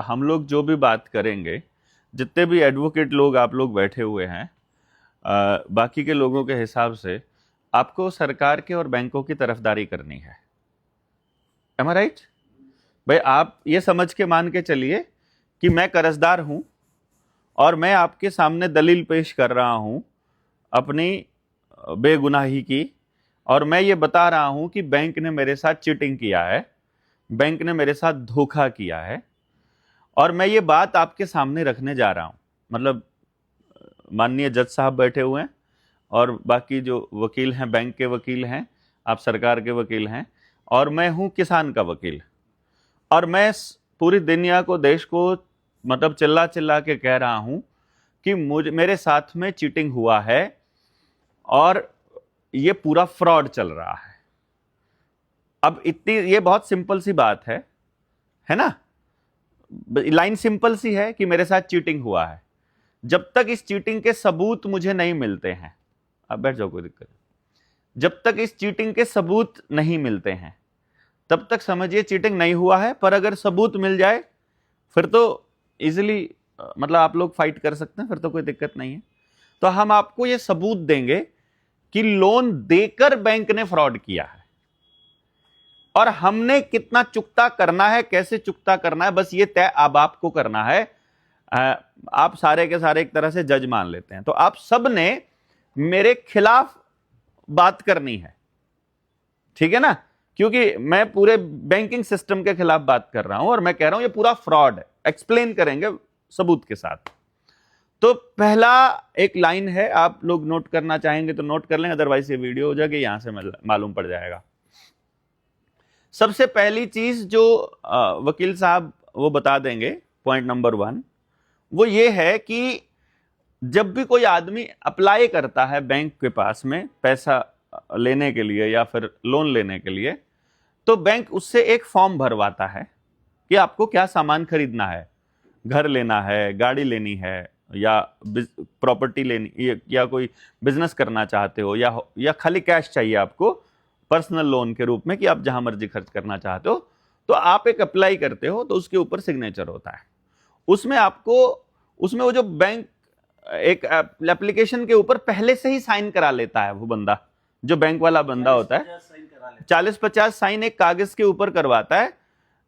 हम लोग जो भी बात करेंगे, जितने भी एडवोकेट लोग आप लोग बैठे हुए हैं, बाकी के लोगों के हिसाब से आपको सरकार के और बैंकों की तरफदारी करनी है। एम आई राइट भाई? आप ये समझ के मान के चलिए कि मैं कर्जदार हूं और मैं आपके सामने दलील पेश कर रहा हूं अपनी बेगुनाही की, और मैं ये बता रहा हूं कि बैंक ने मेरे साथ चीटिंग किया है, बैंक ने मेरे साथ धोखा किया है, और मैं ये बात आपके सामने रखने जा रहा हूं। मतलब माननीय जज साहब बैठे हुए हैं और बाकी जो वकील हैं, बैंक के वकील हैं, आप सरकार के वकील हैं, और मैं हूं किसान का वकील, और मैं पूरी दुनिया को, देश को मतलब चिल्ला चिल्ला के कह रहा हूं कि मेरे साथ में चीटिंग हुआ है और ये पूरा फ्रॉड चल रहा है। अब इतनी, ये बहुत सिंपल सी बात है ना? लाइन सिंपल सी है कि मेरे साथ चीटिंग हुआ है। जब तक इस चीटिंग के सबूत मुझे नहीं मिलते हैं, अब बैठ जाओ, कोई दिक्कत नहीं, जब तक इस चीटिंग के सबूत नहीं मिलते हैं तब तक समझिए चीटिंग नहीं हुआ है। पर अगर सबूत मिल जाए फिर तो इजीली मतलब आप लोग फाइट कर सकते हैं, फिर तो कोई दिक्कत नहीं है। तो हम आपको ये सबूत देंगे कि लोन देकर बैंक ने फ्रॉड किया है, और हमने कितना चुकता करना है, कैसे चुकता करना है, बस ये तय अब आपको करना है। आप सारे के सारे एक तरह से जज मान लेते हैं, तो आप सब ने मेरे खिलाफ बात करनी है, ठीक है ना? क्योंकि मैं पूरे बैंकिंग सिस्टम के खिलाफ बात कर रहा हूं और मैं कह रहा हूं ये पूरा फ्रॉड है। एक्सप्लेन करेंगे सबूत के साथ। तो पहला एक लाइन है, आप लोग नोट करना चाहेंगे तो नोट कर लें, अदरवाइज ये वीडियो हो जाएगी, यहां से मालूम पड़ जाएगा। सबसे पहली चीज जो वकील साहब वो बता देंगे, पॉइंट नंबर 1, वो ये है कि जब भी कोई आदमी अप्लाई करता है बैंक के पास में पैसा लेने के लिए या फिर लोन लेने के लिए, तो बैंक उससे एक फॉर्म भरवाता है कि आपको क्या सामान खरीदना है, घर लेना है, गाड़ी लेनी है, या प्रॉपर्टी लेनी, या कोई बिजनेस करना चाहते हो, या खाली कैश चाहिए आपको पर्सनल लोन के रूप में कि आप जहां मर्जी खर्च करना चाहते हो। तो आप एक अप्लाई करते हो, तो उसके ऊपर सिग्नेचर होता है। उसमें वो जो बैंक एक एप्लीकेशन के ऊपर पहले से ही साइन करा लेता है, वो बंदा, जो बैंक वाला बंदा होता है, 40-50 साइन एक कागज के ऊपर करवाता है,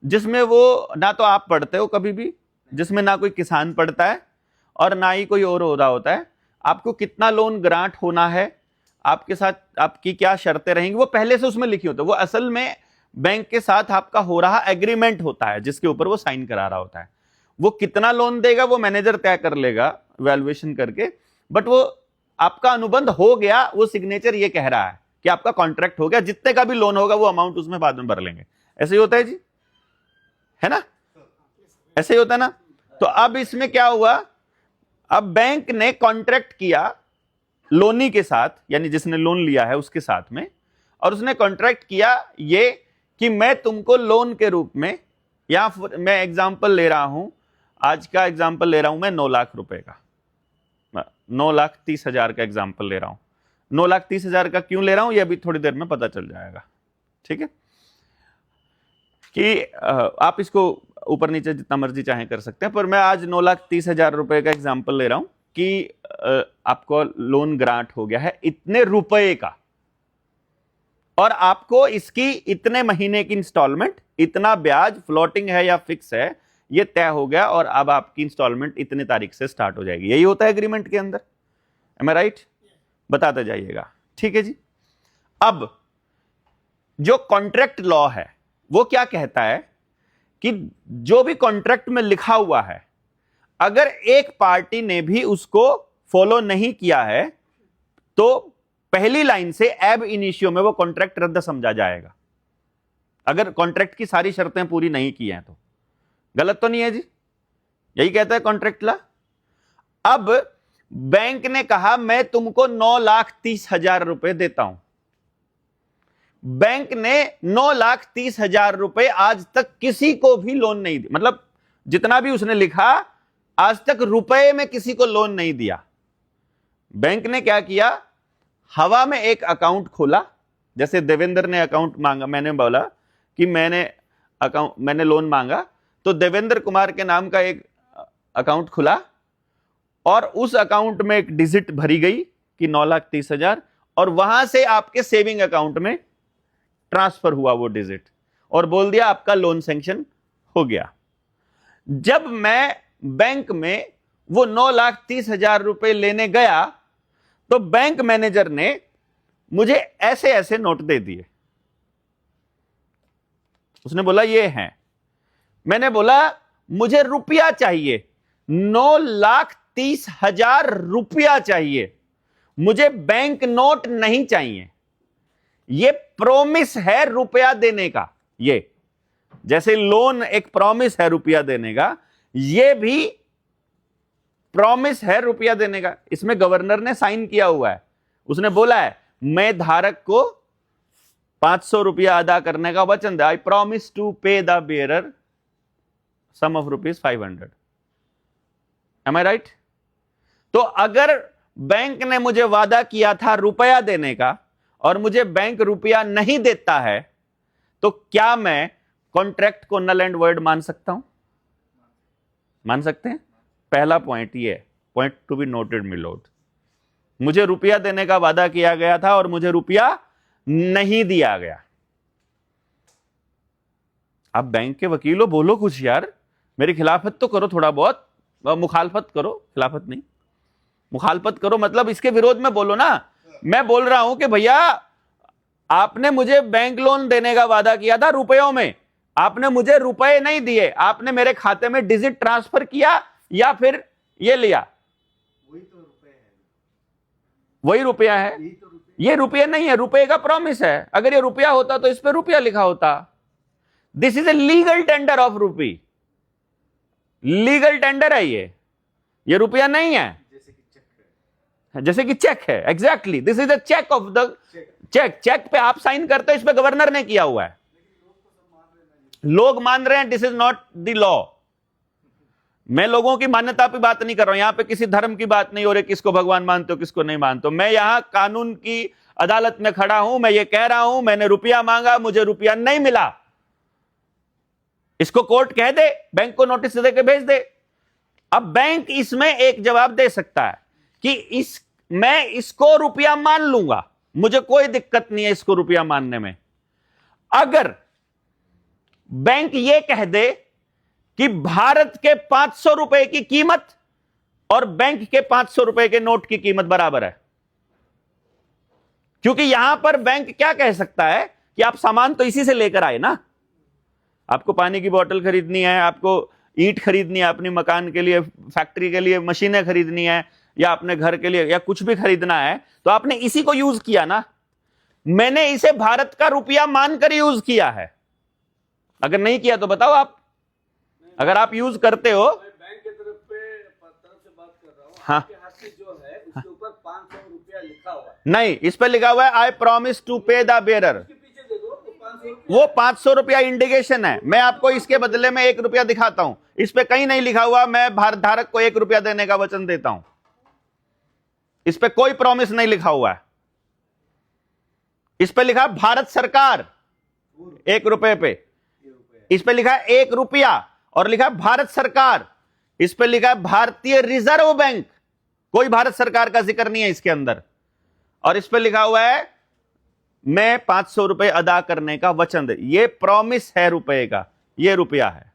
जिसमें वो ना तो आप पढ़ते हो कभी भी, जिसमें ना कोई किसान पढ़ता है और ना ही कोई और हो रहा होता है। आपको कितना लोन ग्रांट होना है, आपके साथ आपकी क्या शर्तें रहेंगी, वो पहले से उसमें लिखी होती है। वो असल में बैंक के साथ आपका हो रहा एग्रीमेंट होता है, जिसके ऊपर वो साइन करा रहा होता है। वो कितना लोन देगा वो मैनेजर तय कर लेगा वैल्यूएशन करके, बट वो आपका अनुबंध हो गया, वो सिग्नेचर ये कह रहा है कि आपका कॉन्ट्रैक्ट हो गया, जितने का भी लोन होगा वो अमाउंट उसमें बाद में भर लेंगे। ऐसे ही होता है जी, है ना? ऐसे ही होता है ना? तो अब इसमें क्या हुआ, अब बैंक ने कॉन्ट्रैक्ट किया लोनी के साथ, यानी जिसने लोन लिया है उसके साथ में, और उसने कॉन्ट्रैक्ट किया ये कि मैं तुमको लोन के रूप में, या मैं एग्जांपल ले रहा हूं, आज का एग्जांपल ले रहा हूं मैं 9 लाख रुपए का, 9,30,000 का एग्जांपल ले रहा हूं। 9,30,000 का क्यों ले रहा हूं ये अभी थोड़ी देर में पता चल जाएगा, ठीक है? कि आप इसको ऊपर नीचे जितना मर्जी चाहे कर सकते हैं, पर मैं आज 9,30,000 रुपए का एग्जांपल ले रहा हूं कि आपको लोन ग्रांट हो गया है इतने रुपए का, और आपको इसकी इतने महीने की इंस्टॉलमेंट, इतना ब्याज फ्लोटिंग है या फिक्स है, ये तय हो गया, और अब आपकी इंस्टॉलमेंट इतने तारीख से स्टार्ट हो जाएगी। यही होता है एग्रीमेंट के अंदर। M I right? बताते जाइएगा, ठीक है जी। अब जो कॉन्ट्रैक्ट लॉ है वो क्या कहता है कि जो भी कॉन्ट्रैक्ट में लिखा हुआ है, अगर एक पार्टी ने भी उसको फॉलो नहीं किया है तो पहली लाइन से एब इनिशियो में वो कॉन्ट्रैक्ट रद्द समझा जाएगा। अगर कॉन्ट्रैक्ट की सारी शर्तें पूरी नहीं की हैं तो। गलत तो नहीं है जी? यही कहता है कॉन्ट्रैक्ट ला। अब बैंक ने कहा मैं तुमको 9,30,000 रुपए देता हूं। बैंक ने 9,30,000 रुपए आज तक किसी को भी लोन नहीं दिया, मतलब जितना भी उसने लिखा आज तक रुपए में किसी को लोन नहीं दिया। बैंक ने क्या किया, हवा में एक अकाउंट खोला, जैसे देवेंद्र ने अकाउंट मांगा, मैंने बोला कि मैंने लोन मांगा, तो देवेंद्र कुमार के नाम का एक अकाउंट खुला और उस अकाउंट में एक डिजिट भरी गई कि 9,30,000, और वहां से आपके सेविंग अकाउंट में ट्रांसफर हुआ वो डिजिट, और बोल दिया आपका लोन सैंक्शन हो गया। जब मैं बैंक में वो 9,30,000 रुपए लेने गया तो बैंक मैनेजर ने मुझे ऐसे ऐसे नोट दे दिए। उसने बोला ये हैं। मैंने बोला मुझे रुपया चाहिए, 9,30,000 रुपया चाहिए, मुझे बैंक नोट नहीं चाहिए। ये प्रॉमिस है रुपया देने का। ये जैसे लोन एक प्रॉमिस है रुपया देने का, ये भी प्रॉमिस है रुपया देने का। इसमें गवर्नर ने साइन किया हुआ है। उसने बोला है मैं धारक को 500 रुपया अदा करने का वचन दे, I promise to pay the bearer sum of ₹500। Am I right? तो अगर बैंक ने मुझे वादा किया था रुपया देने का और मुझे बैंक रुपया नहीं देता है, तो क्या मैं कॉन्ट्रैक्ट को नल एंड वॉइड मान सकता हूं? मान सकते हैं। पहला पॉइंट ये है, point to be noted milord. मुझे रुपया देने का वादा किया गया था और मुझे रुपया नहीं दिया गया। आप बैंक के वकील हो, बोलो कुछ यार, मेरी खिलाफत तो करो, थोड़ा बहुत मुखालफत करो। खिलाफत नहीं, मुखालफत करो, मतलब इसके विरोध में बोलो ना। मैं बोल रहा हूं कि भैया आपने मुझे बैंक लोन देने का वादा किया था रुपयों में, आपने मुझे रुपए नहीं दिए, आपने मेरे खाते में डिजिट ट्रांसफर किया या फिर ये लिया, वही तो रुपए है, वही रुपया है। ये रुपया नहीं है, रुपये का प्रॉमिस है। अगर ये रुपया होता तो इस पे रुपया लिखा होता। This is a legal tender of rupee, legal tender है ये रुपया नहीं है। जैसे कि चेक है, exactly this is the cheque of the cheque. Cheque पे आप साइन करते हो, इस पे गवर्नर ने किया हुआ है। लोग मान रहे हैं, this is not the law. मैं लोगों की मान्यता पे बात नहीं कर रहा हूं, यहां पे किसी धर्म की बात नहीं हो रही, किसको भगवान मानते हो किसको नहीं मानते हो। मैं यहां कानून की अदालत में खड़ा हूं। मैं ये कह रहा हूं मैंने रुपया मांगा, मुझे रुपया नहीं मिला। इसको कोर्ट कह दे, बैंक को नोटिस दे के भेज दे। अब बैंक इसमें एक जवाब दे सकता है कि मैं इसको रुपया मान लूंगा, मुझे कोई दिक्कत नहीं है इसको रुपया मानने में। अगर बैंक ये कह दे कि भारत के 500 रुपए की कीमत और बैंक के 500 रुपए के नोट की कीमत बराबर है, क्योंकि यहां पर बैंक क्या कह सकता है कि आप सामान तो इसी से लेकर आए ना, आपको पानी की बोतल खरीदनी है, आपको ईंट खरीदनी है अपनी मकान के लिए, फैक्ट्री के लिए मशीनें खरीदनी है, या अपने घर के लिए या कुछ भी खरीदना है, तो आपने इसी को यूज किया ना। मैंने इसे भारत का रुपया मानकर यूज किया है। अगर नहीं किया तो बताओ आप। अगर आप यूज करते हो, बैंक के तरफ से बात कर रहा हूँ। हाँ, आपके हाथ से जो है उसके ऊपर 500 रुपया लिखा हुआ है। नहीं, इस पे लिखा हुआ है I promise to pay the bearer. उसके पीछे दे दो तो 500 वो 500 रुपया इंडिकेशन है। मैं आपको इसके बदले में 1 रुपया दिखाता हूं। इस पे कहीं नहीं लिखा हुआ मैं भारत धारक को 1 रुपया देने का वचन देता हूं। इस पे कोई प्रॉमिस नहीं लिखा हुआ है। इस पे लिखा भारत सरकार 1 रुपए पे, इस पे लिखा है 1 रुपया और लिखा है भारत सरकार। इस पे लिखा है भारतीय रिजर्व बैंक, कोई भारत सरकार का जिक्र नहीं है इसके अंदर। और इस पे लिखा हुआ है मैं 500 रुपए अदा करने का वचन दे। ये प्रॉमिस है रुपए का, ये रुपया है।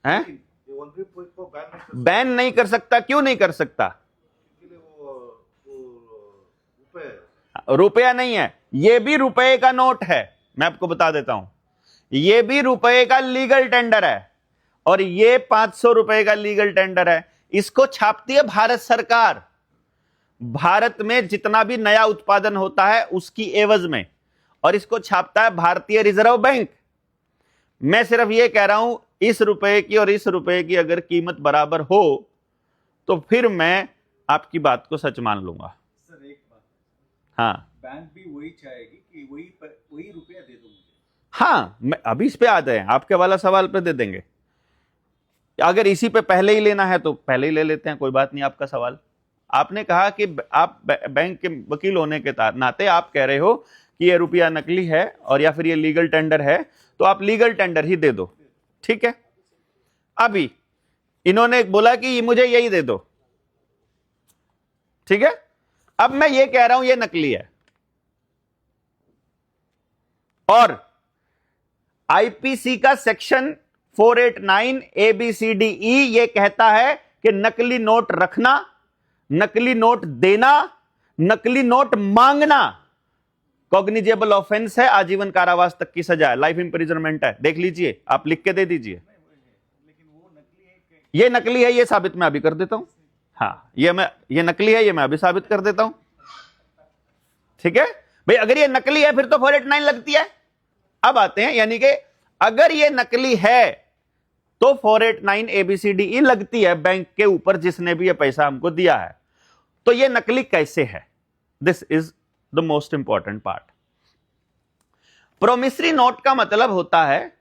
हैं? बैन नहीं कर सकता। क्यों नहीं कर सकता? रुपया नहीं है, ये भी रुपए का नोट है। मैं आपको बता देता हूं, ये भी रुपए का लीगल टेंडर है और ये 500 रुपए का लीगल टेंडर है। इसको छापती है भारत सरकार। भारत में जितना भी नया उत्पादन होता है उसकी एवज में, और इसको छापता है भारतीय रिजर्व बैंक। मैं सिर्फ ये कह रहा हूं इस रुपए की और इस रुपए की अगर कीमत बराबर हो तो फिर मैं आपकी बात को सच मान लूंगा। सर एक बात, हाँ, बैंक भी वही चाहेगी कि वही रुपया दे दो मुझे। हाँ, मैं अभी इस पे आ जाए, आपके वाला सवाल पे दे देंगे। अगर इसी पे पहले ही लेना है तो पहले ही ले लेते हैं, कोई बात नहीं। आपका सवाल, आपने कहा कि आप बैंक के वकील होने के नाते आप कह रहे हो कि ये रुपया नकली है और या फिर ये लीगल टेंडर है, तो आप लीगल टेंडर ही दे दो, ठीक है। अभी इन्होंने बोला कि मुझे यही दे दो, ठीक है। अब मैं ये कह रहा हूं ये नकली है, और आईपीसी का सेक्शन 489 ABCDE ये कहता है कि नकली नोट रखना, नकली नोट देना, नकली नोट मांगना कॉग्निजेबल ऑफेंस है, आजीवन कारावास तक की सजा है, लाइफ इंप्रिजनमेंट है। देख लीजिए, आप लिख के दे दीजिए। लेकिन वो नकली है ये नकली है, ये साबित मैं अभी कर देता हूं। हाँ, ये नकली है, ये मैं अभी साबित कर देता हूं, ठीक है भाई। अगर ये नकली है फिर तो 489 लगती है। अब आते हैं, यानी कि अगर ये नकली है तो 489 ABCDE लगती है बैंक के ऊपर जिसने भी ये पैसा हमको दिया है। तो ये नकली कैसे है? This is the most important part. Promissory note का मतलब होता है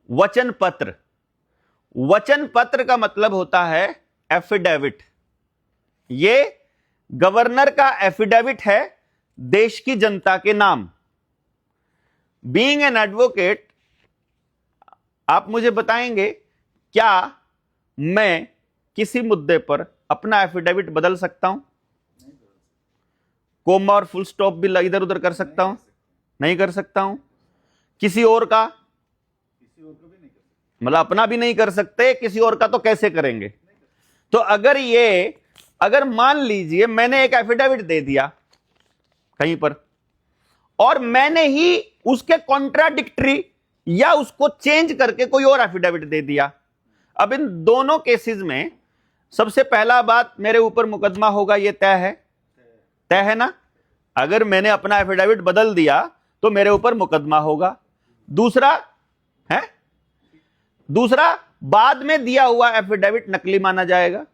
वचन पत्र। वचन पत्र का मतलब होता है एफिडेविट। ये गवर्नर का एफिडेविट है देश की जनता के नाम। बीइंग एन एडवोकेट, आप मुझे बताएंगे क्या मैं किसी मुद्दे पर अपना एफिडेविट बदल सकता हूं? कोमा और फुल स्टॉप भी इधर उधर कर सकता हूं? नहीं कर सकता हूं। किसी और का भी नहीं कर सकते, मतलब अपना भी नहीं कर सकते, किसी और का तो कैसे करेंगे? तो अगर मान लीजिए मैंने एक एफिडेविट दे दिया कहीं पर और मैंने ही उसके कॉन्ट्राडिक्टरी या उसको चेंज करके कोई और एफिडेविट दे दिया, अब इन दोनों केसेस में सबसे पहला बात, मेरे ऊपर मुकदमा होगा, ये तय है ना। अगर मैंने अपना एफिडेविट बदल दिया तो मेरे ऊपर मुकदमा होगा। दूसरा बाद में दिया हुआ एफिडेविट नकली माना जाएगा।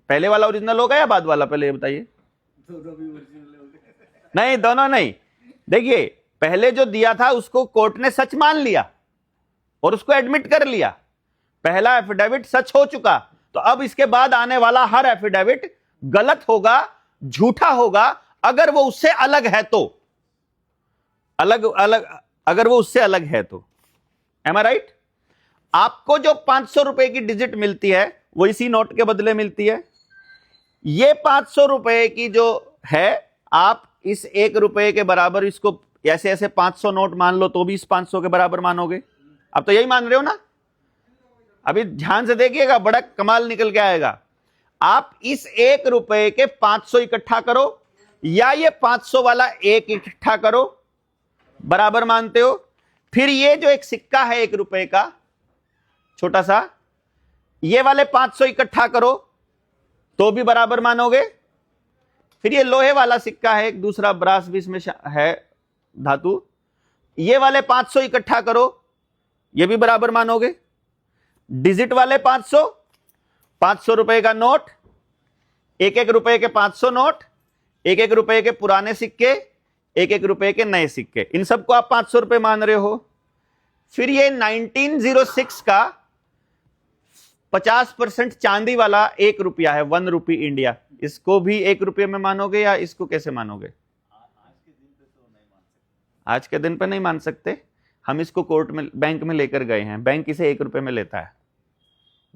पहले वाला ओरिजिनल होगा या बाद वाला? पहले ये बताइए। दोनों भी ओरिजिनल हो गए। नहीं, दोनों नहीं। देखिए, पहले जो दिया था उसको कोर्ट ने सच मान लिया और उसको एडमिट कर लिया। पहला एफिडेविट सच हो चुका, तो अब इसके बाद आने वाला हर एफिडेविट गलत होगा, झूठा होगा, अगर वो उससे अलग है तो। अगर वो उससे अलग है तो। M I right? आपको जो 500 रुपए की डिजिट मिलती है वो इसी नोट के बदले मिलती है। ये 500 रुपए की जो है, आप इस 1 रुपए के बराबर इसको ऐसे ऐसे 500 नोट मान लो तो भी इस 500 के बराबर मानोगे। अब तो यही मान रहे हो ना? अभी ध्यान से देखिएगा, बड़ा कमाल निकल के आएगा। आप इस 1 रुपए के 500 इकट्ठा करो या ये 500 वाला 1 इकट्ठा करो, बराबर मानते हो। फिर ये जो एक सिक्का है 1 रुपए का छोटा सा, ये वाले 500 इकट्ठा करो तो भी बराबर मानोगे। फिर ये लोहे वाला सिक्का है, एक दूसरा ब्रास भी इसमें है धातु, ये वाले 500 इकट्ठा करो, ये भी बराबर मानोगे। डिजिट वाले 500 रुपए का नोट, 1 रुपए के 500 नोट, 1 रुपए के पुराने सिक्के, 1 रुपए के नए सिक्के, इन सबको आप 500 रुपए मान रहे हो। फिर ये 1906 का 50% चांदी वाला 1 रुपया है, 1 रुपी इंडिया, इसको भी 1 रुपये में मानोगे या इसको कैसे मानोगे? आज के दिन पे नहीं मान सकते। हम इसको कोर्ट में, बैंक में लेकर गए हैं, बैंक इसे 1 रुपये में लेता है।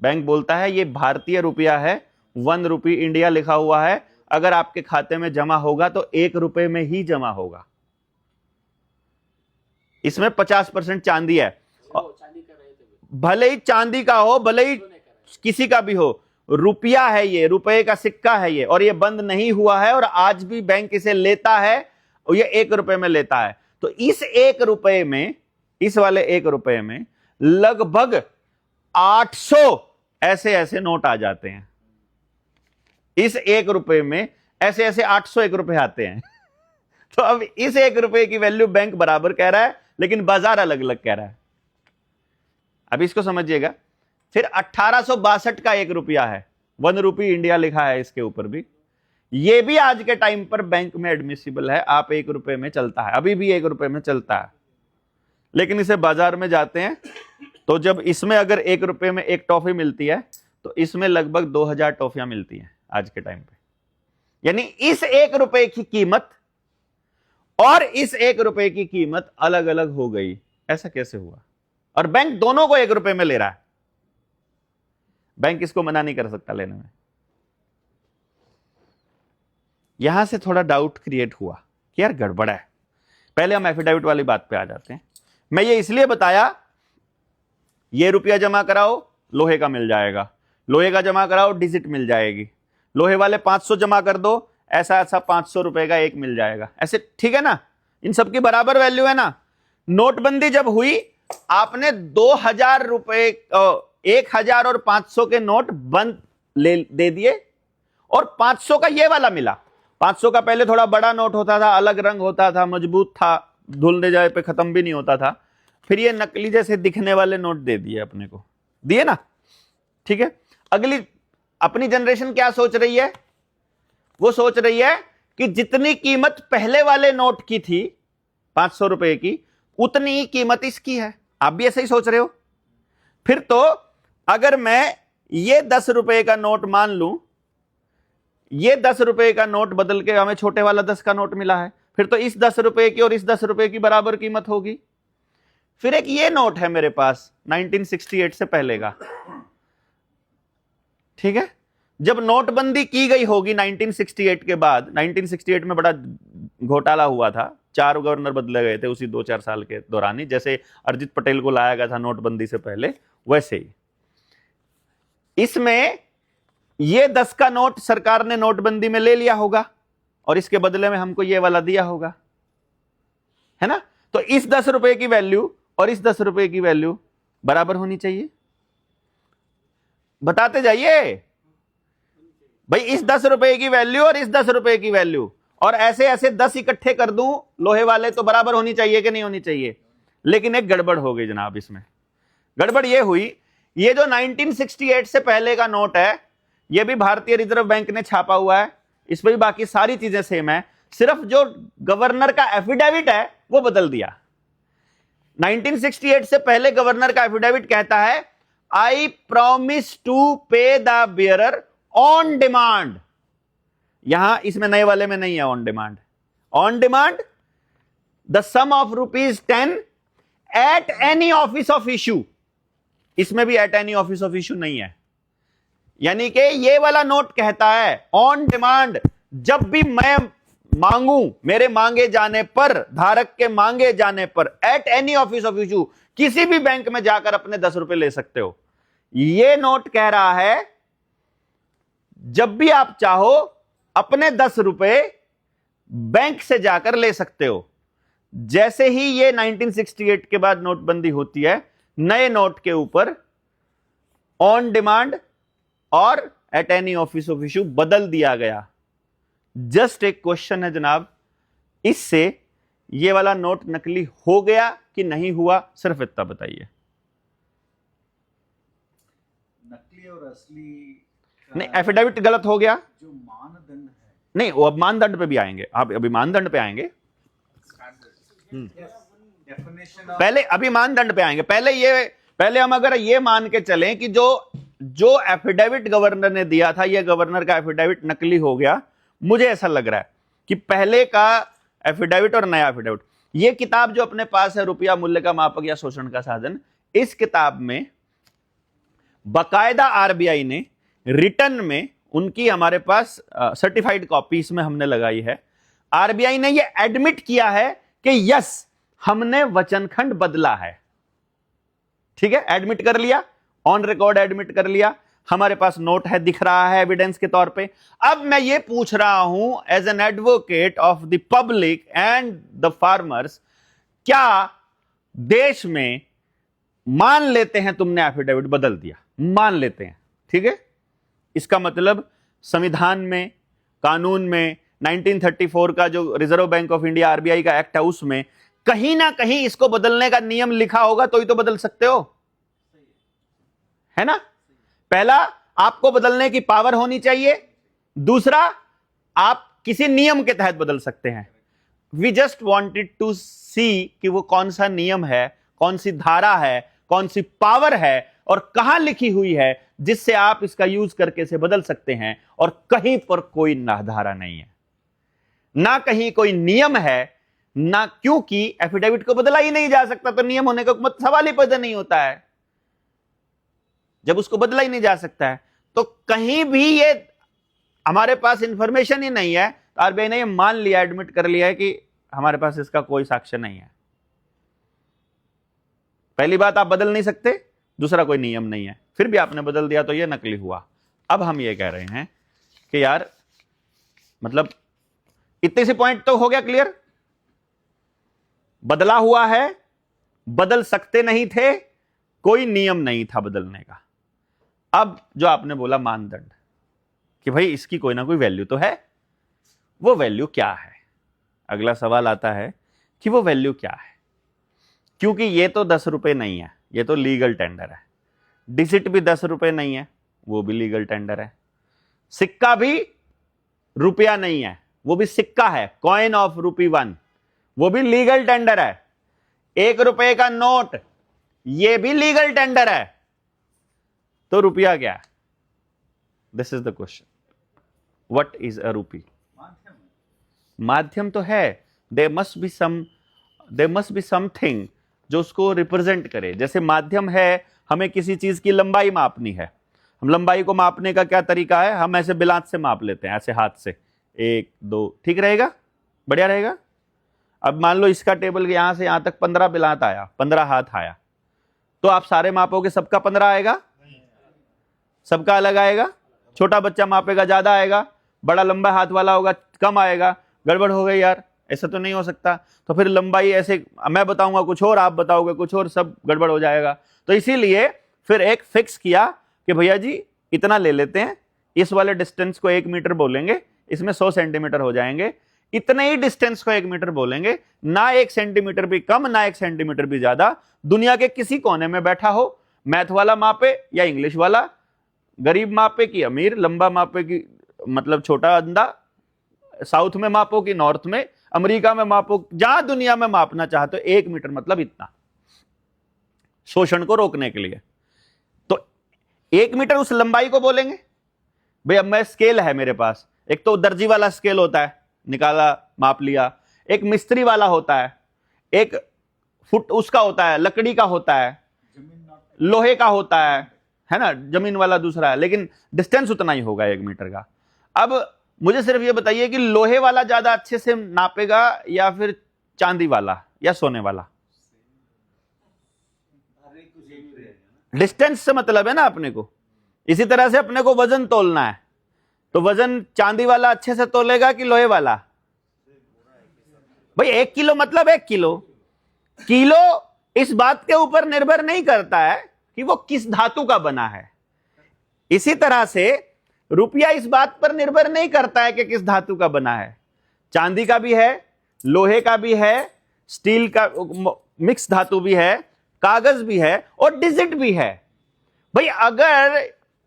बैंक बोलता है ये भारतीय रुपया है, 1 रुपी इंडिया लिखा हुआ है, अगर आपके खाते में जमा होगा तो 1 रुपये में ही जमा होगा। इसमें 50% चांदी है, भले ही चांदी का हो, भले ही किसी का भी हो, रुपया है ये, रुपए का सिक्का है ये, और ये बंद नहीं हुआ है और आज भी बैंक इसे लेता है और ये 1 रुपये में लेता है। तो इस 1 रुपये में, इस वाले 1 रुपये में लगभग 800 ऐसे ऐसे नोट आ जाते हैं। इस 1 रुपये में ऐसे ऐसे 800 1 रुपये आते हैं। तो अब इस 1 रुपये की वैल्यू बैंक बराबर कह रहा है, लेकिन बाजार अलग अलग कह रहा है। अब इसको समझिएगा। फिर 1862 का 1 रुपया है, 1 रुपी इंडिया लिखा है इसके ऊपर भी, ये भी आज के टाइम पर बैंक में एडमिसिबल है। आप 1 रुपये में चलता है, अभी भी 1 रुपये में चलता है। लेकिन इसे बाजार में जाते हैं तो जब इसमें अगर 1 रुपये में 1 टॉफी मिलती है तो इसमें लगभग 2000 टॉफियां मिलती हैं आज के टाइम पे। यानी इस 1 रुपये की कीमत और इस 1 रुपए की कीमत अलग अलग हो गई। ऐसा कैसे हुआ? और बैंक दोनों को 1 रुपए में ले रहा है। बैंक इसको मना नहीं कर सकता लेने में। यहां से थोड़ा डाउट क्रिएट हुआ कि यार गड़बड़ है। पहले हम एफिडेविट वाली बात पे आ जाते हैं। मैं ये इसलिए बताया, ये रुपया जमा कराओ लोहे का मिल जाएगा, लोहे का जमा कराओ डिजिट मिल जाएगी, लोहे वाले 500 जमा कर दो, ऐसा ऐसा 500 रुपए का एक मिल जाएगा, ऐसे ठीक है ना? इन सबकी बराबर वैल्यू है ना? नोटबंदी जब हुई, आपने 2000 रुपए 1000 और 500 के नोट बंद दे दिए, और 500 का ये वाला मिला। 500 का पहले थोड़ा बड़ा नोट होता था, अलग रंग होता था, मजबूत था, धुलने जाए पे खत्म भी नहीं होता था। फिर ये नकली जैसे दिखने वाले नोट दे दिए अपने को, दिए ना? ठीक है। अगली अपनी जनरेशन क्या सोच रही है? वो सोच रही है कि जितनी कीमत पहले वाले नोट की थी 500 रुपए की, उतनी ही कीमत इसकी है। आप भी ऐसे ही सोच रहे हो? फिर तो अगर मैं ये 10 रुपए का नोट मान लूं, ये 10 रुपए का नोट बदल के हमें छोटे वाला 10 का नोट मिला है, फिर तो इस 10 रुपए की और इस 10 रुपए की बराबर कीमत होगी। फिर एक ये नोट है मेरे पास 1968 से पहले का, ठीक है। जब नोटबंदी की गई होगी 1968 के बाद, 1968 में बड़ा घोटाला हुआ था, 4 गवर्नर बदले गए थे उसी 2-4 साल के दौरान ही, जैसे अरिजीत पटेल को लाया गया था नोटबंदी से पहले, वैसे ही इसमें ये 10 का नोट सरकार ने नोटबंदी में ले लिया होगा और इसके बदले में हमको ये वाला दिया होगा, है ना? तो इस 10 रुपए की वैल्यू और इस 10 रुपए की वैल्यू बराबर होनी चाहिए। बताते जाइए भाई, इस 10 रुपए की वैल्यू और इस 10 रुपए की वैल्यू, और ऐसे ऐसे 10 इकट्ठे कर दूं लोहे वाले, तो बराबर होनी चाहिए कि नहीं होनी चाहिए? लेकिन एक गड़बड़ हो गई जनाब। इसमें गड़बड़ ये हुई, ये जो 1968 से पहले का नोट है, ये भी भारतीय रिजर्व बैंक ने छापा हुआ है, इस पर भी बाकी सारी चीजें सेम है, सिर्फ जो गवर्नर का एफिडेविट है वो बदल दिया। 1968 से पहले गवर्नर का एफिडेविट कहता है, I promise to pay the bearer on demand. यहां इसमें नए वाले में नहीं है on demand. On demand the sum of ₹10 at any office of issue, इसमें भी at any office of issue नहीं है। यानी कि ये वाला नोट कहता है ऑन डिमांड, जब भी मैं मांगू, मेरे मांगे जाने पर, धारक के मांगे जाने पर, eight any office of issue, किसी भी बैंक में जाकर अपने 10 रुपए ले सकते हो। ये नोट कह रहा है जब भी आप चाहो अपने 10 रुपए बैंक से जाकर ले सकते हो। जैसे ही ये 1968 के बाद नोटबंदी होती है, नए नोट के ऊपर ऑन डिमांड और eight any office of issue बदल दिया गया। जस्ट एक क्वेश्चन है जनाब, इससे ये वाला नोट नकली हो गया कि नहीं हुआ, सिर्फ इतना बताइए। नकली और असली नहीं, एफिडेविट गलत हो गया, जो मानदंड है, नहीं वो अब मानदंड पे भी आएंगे, आप अभी मानदंड पे आएंगे, डेफिनेशन पहले अभी मानदंड पे आएंगे। पहले हम अगर ये मान के चलें कि जो एफिडेविट गवर्नर ने दिया था, ये गवर्नर का एफिडेविट नकली हो गया, मुझे ऐसा लग रहा है कि पहले का एफिडेविट और नया एफिडेविट। ये किताब जो अपने पास है, रुपया मूल्य का मापक या शोषण का साधन, इस किताब में बाकायदा आरबीआई ने रिटर्न में, उनकी हमारे पास सर्टिफाइड कॉपी इसमें हमने लगाई है, आरबीआई ने ये एडमिट किया है कि यस हमने वचनखंड बदला है। ठीक है, एडमिट कर लिया, ऑन रिकॉर्ड एडमिट कर लिया, हमारे पास नोट है, दिख रहा है एविडेंस के तौर पे। अब मैं ये पूछ रहा हूं as an advocate of the public and the farmers, क्या देश में मान लेते हैं तुमने एफिडेविट बदल दिया, मान लेते हैं, ठीक है, इसका मतलब संविधान में, कानून में, 1934 का जो reserve Bank of India RBI का एक्ट है, उसमें कहीं ना कहीं इसको बदलने का नियम लिखा होगा, तो ही तो बदल सकते हो, है ना? पहला, आपको बदलने की पावर होनी चाहिए, दूसरा, आप किसी नियम के तहत बदल सकते हैं। वी जस्ट वॉन्टेड टू सी कि वो कौन सा नियम है, कौन सी धारा है, कौन सी पावर है और कहां लिखी हुई है जिससे आप इसका यूज करके इसे बदल सकते हैं। और कहीं पर कोई धारा नहीं है, ना कहीं कोई नियम है, ना, क्योंकि एफिडेविट को बदला ही नहीं जा सकता, तो नियम होने का सवाल ही पैदा नहीं होता है। जब उसको बदला ही नहीं जा सकता है तो कहीं भी ये हमारे पास इंफॉर्मेशन ही नहीं है, तो आरबीआई ने ये मान लिया, एडमिट कर लिया है कि हमारे पास इसका कोई साक्ष्य नहीं है। पहली बात, आप बदल नहीं सकते, दूसरा कोई नियम नहीं है, फिर भी आपने बदल दिया तो ये नकली हुआ। अब हम ये कह रहे हैं कि यार मतलब इतने से पॉइंट तो हो गया क्लियर। बदला हुआ है, बदल सकते नहीं थे, कोई नियम नहीं था बदलने का। अब जो आपने बोला मानदंड कि भाई इसकी कोई ना कोई वैल्यू तो है, वो वैल्यू क्या है? अगला सवाल आता है कि वो वैल्यू क्या है, क्योंकि ये तो 10 रुपए नहीं है, ये तो लीगल टेंडर है। डिजिट भी 10 रुपए नहीं है, वो भी लीगल टेंडर है। सिक्का भी रुपया नहीं है, वो भी सिक्का है, कॉइन ऑफ ₹1, वो भी लीगल टेंडर है। 1 रुपए का नोट, ये भी लीगल टेंडर है। तो रुपया क्या है? This is the question, what is a रूपी? माध्यम तो है, देयर मस्ट बी समथिंग जो उसको रिप्रेजेंट करे। जैसे माध्यम है, हमें किसी चीज की लंबाई मापनी है, हम लंबाई को मापने का क्या तरीका है? हम ऐसे बिलात से माप लेते हैं, ऐसे हाथ से, 1 2, ठीक रहेगा, बढ़िया रहेगा। अब मान लो इसका टेबल यहां से यहां तक 15 बिलात आया, 15 हाथ आया, तो आप सारे मापोगे, सबका 15 आएगा? सबका अलग आएगा। छोटा बच्चा मापेगा ज्यादा आएगा, बड़ा लंबा हाथ वाला होगा कम आएगा। गड़बड़ हो गई यार, ऐसा तो नहीं हो सकता। तो फिर लंबाई ऐसे, मैं बताऊंगा कुछ और, आप बताओगे कुछ और, सब गड़बड़ हो जाएगा। तो इसीलिए फिर एक फिक्स किया कि भैया जी इतना ले लेते हैं, इस वाले डिस्टेंस को 1 मीटर बोलेंगे, इसमें 100 सेंटीमीटर हो जाएंगे। इतने ही डिस्टेंस को 1 मीटर बोलेंगे, ना 1 सेंटीमीटर भी कम, ना 1 सेंटीमीटर भी ज्यादा। दुनिया के किसी कोने में बैठा हो, मैथ वाला मापे या इंग्लिश वाला, गरीब मापे कि अमीर, लंबा मापे कि मतलब छोटा अंधा, साउथ में मापो कि नॉर्थ में, अमेरिका में मापो, जहां दुनिया में मापना चाहते हो, 1 मीटर मतलब इतना, शोषण को रोकने के लिए। तो 1 मीटर उस लंबाई को बोलेंगे। भाई अब मैं स्केल है मेरे पास, एक तो दर्जी वाला स्केल होता है, निकाला माप लिया, एक मिस्त्री वाला होता है, एक फुट उसका होता है, लकड़ी का होता है, लोहे का होता है ना, जमीन वाला दूसरा है, लेकिन डिस्टेंस उतना ही होगा 1 मीटर का। अब मुझे सिर्फ ये बताइए कि लोहे वाला ज्यादा अच्छे से नापेगा या फिर चांदी वाला या सोने वाला? डिस्टेंस से मतलब है ना अपने को। इसी तरह से अपने को वजन तोलना है, तो वजन चांदी वाला अच्छे से तोलेगा कि लोहे वाला? भाई 1 किलो मतलब 1 किलो। किलो इस बात के ऊपर निर्भर नहीं करता है कि वो किस धातु का बना है। इसी तरह से रुपया इस बात पर निर्भर नहीं करता है कि किस धातु का बना है। चांदी का भी है, लोहे का भी है, स्टील का मिक्स धातु भी है, कागज भी है और डिजिट भी है। भाई अगर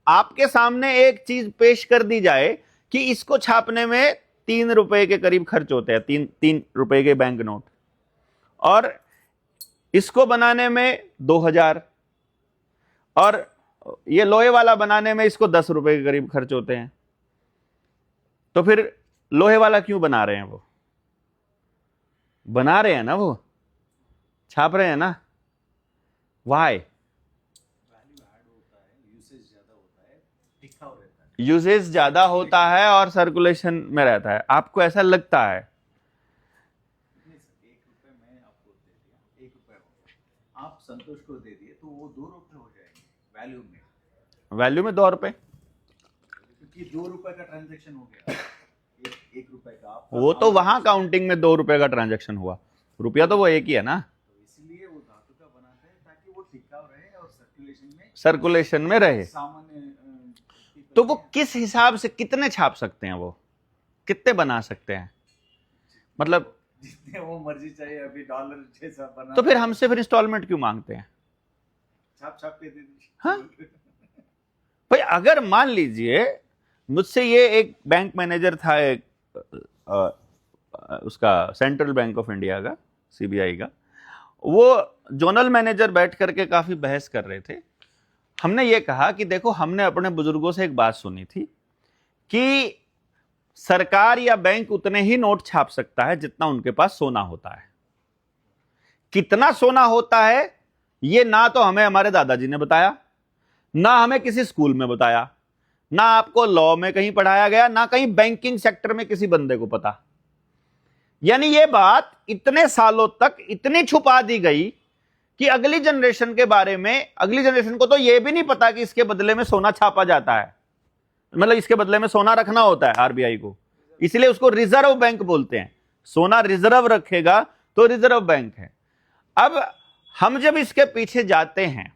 आपके सामने एक चीज पेश कर दी जाए कि इसको छापने में 3 रुपए के करीब खर्च होते हैं, 3 रुपए के बैंक नोट, और इसको बनाने में 2000, और ये लोहे वाला बनाने में इसको 10 रुपए के करीब खर्च होते हैं, तो फिर लोहे वाला क्यों बना रहे हैं? वो बना रहे हैं ना, वो छाप रहे हैं ना, वाई? यूसेज ज्यादा होता है और सर्कुलेशन में रहता है, आपको ऐसा लगता है? 1 रुपए मैं आपको दे दिया, 1 रुपए आप संतोष को दे दिए, तो वो 2 रुपए हो जाएंगे वैल्यू में। वैल्यू में 2 रुपए, क्योंकि 2 रुपए का ट्रांजैक्शन हो गया, 1 रुपए का आपका, वो तो वहां काउंटिंग में 2 रुपए का ट्रांजैक्शन हुआ, रुपया तो वो एक ही है ना। तो इसलिए वो धातु का बनाते हैं ताकि वो टिकाऊ रहे और सर्कुलेशन में रहे। सामान्य। तो वो किस हिसाब से कितने छाप सकते हैं, वो कितने बना सकते हैं? मतलब जितने वो मर्जी चाहिए, अभी डॉलर जैसा बना, तो फिर हमसे फिर इंस्टॉलमेंट क्यों मांगते हैं? छाप छाप के दे दीजिए। हाँ भाई, अगर मान लीजिए मुझसे ये एक बैंक मैनेजर था, एक उसका सेंट्रल बैंक ऑफ इंडिया का, सीबीआई का, वो जोनल मैनेजर बैठ करके काफी बहस कर रहे थे। हमने ये कहा कि देखो, हमने अपने बुजुर्गों से एक बात सुनी थी कि सरकार या बैंक उतने ही नोट छाप सकता है जितना उनके पास सोना होता है। कितना सोना होता है ये ना तो हमें हमारे दादाजी ने बताया, ना हमें किसी स्कूल में बताया, ना आपको लॉ में कहीं पढ़ाया गया, ना कहीं बैंकिंग सेक्टर में किसी बंदे को पता। यानी ये बात इतने सालों तक इतनी छुपा दी गई कि अगली जनरेशन के बारे में, अगली जनरेशन को तो यह भी नहीं पता कि इसके बदले में सोना छापा जाता है, मतलब इसके बदले में सोना रखना होता है आरबीआई को, इसलिए उसको रिजर्व बैंक बोलते हैं। सोना रिजर्व रखेगा तो रिजर्व बैंक है। अब हम जब इसके पीछे जाते हैं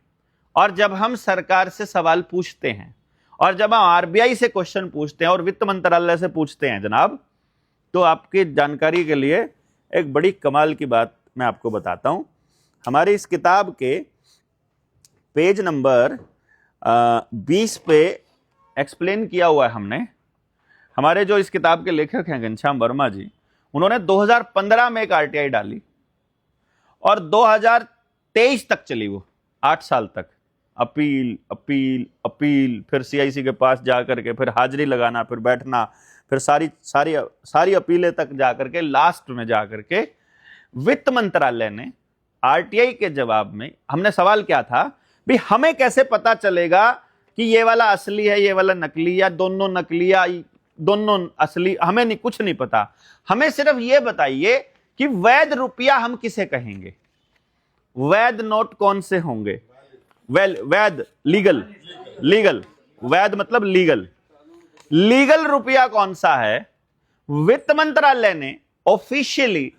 और जब हम सरकार से सवाल पूछते हैं और जब हम आरबीआई से क्वेश्चन पूछते हैं और वित्त मंत्रालय से पूछते हैं जनाब, तो आपकी जानकारी के लिए एक बड़ी कमाल की बात मैं आपको बताता हूं। हमारी इस किताब के पेज नंबर 20 पे एक्सप्लेन किया हुआ है हमने। हमारे जो इस किताब के लेखक हैं घनश्याम वर्मा जी, उन्होंने 2015 में एक आरटीआई डाली और 2023 तक चली वो, 8 साल तक अपील अपील अपील, फिर सीआईसी के पास जाकर के फिर हाजिरी लगाना, फिर बैठना, फिर सारी अपीलें तक जाकर के लास्ट में जाकर के वित्त मंत्रालय ने आरटीआई के जवाब में, हमने सवाल क्या था भी हमें कैसे पता चलेगा कि ये वाला असली है ये वाला नकली, या दोनों नकली या दोनों असली, हमें नहीं, कुछ नहीं पता। हमें सिर्फ ये बताइए कि वैध रुपया हम किसे कहेंगे, वैध नोट कौन से होंगे, वैध लीगल, वैध मतलब लीगल रुपया कौन सा है। वित्त मंत्रालय ने ऑफिशियली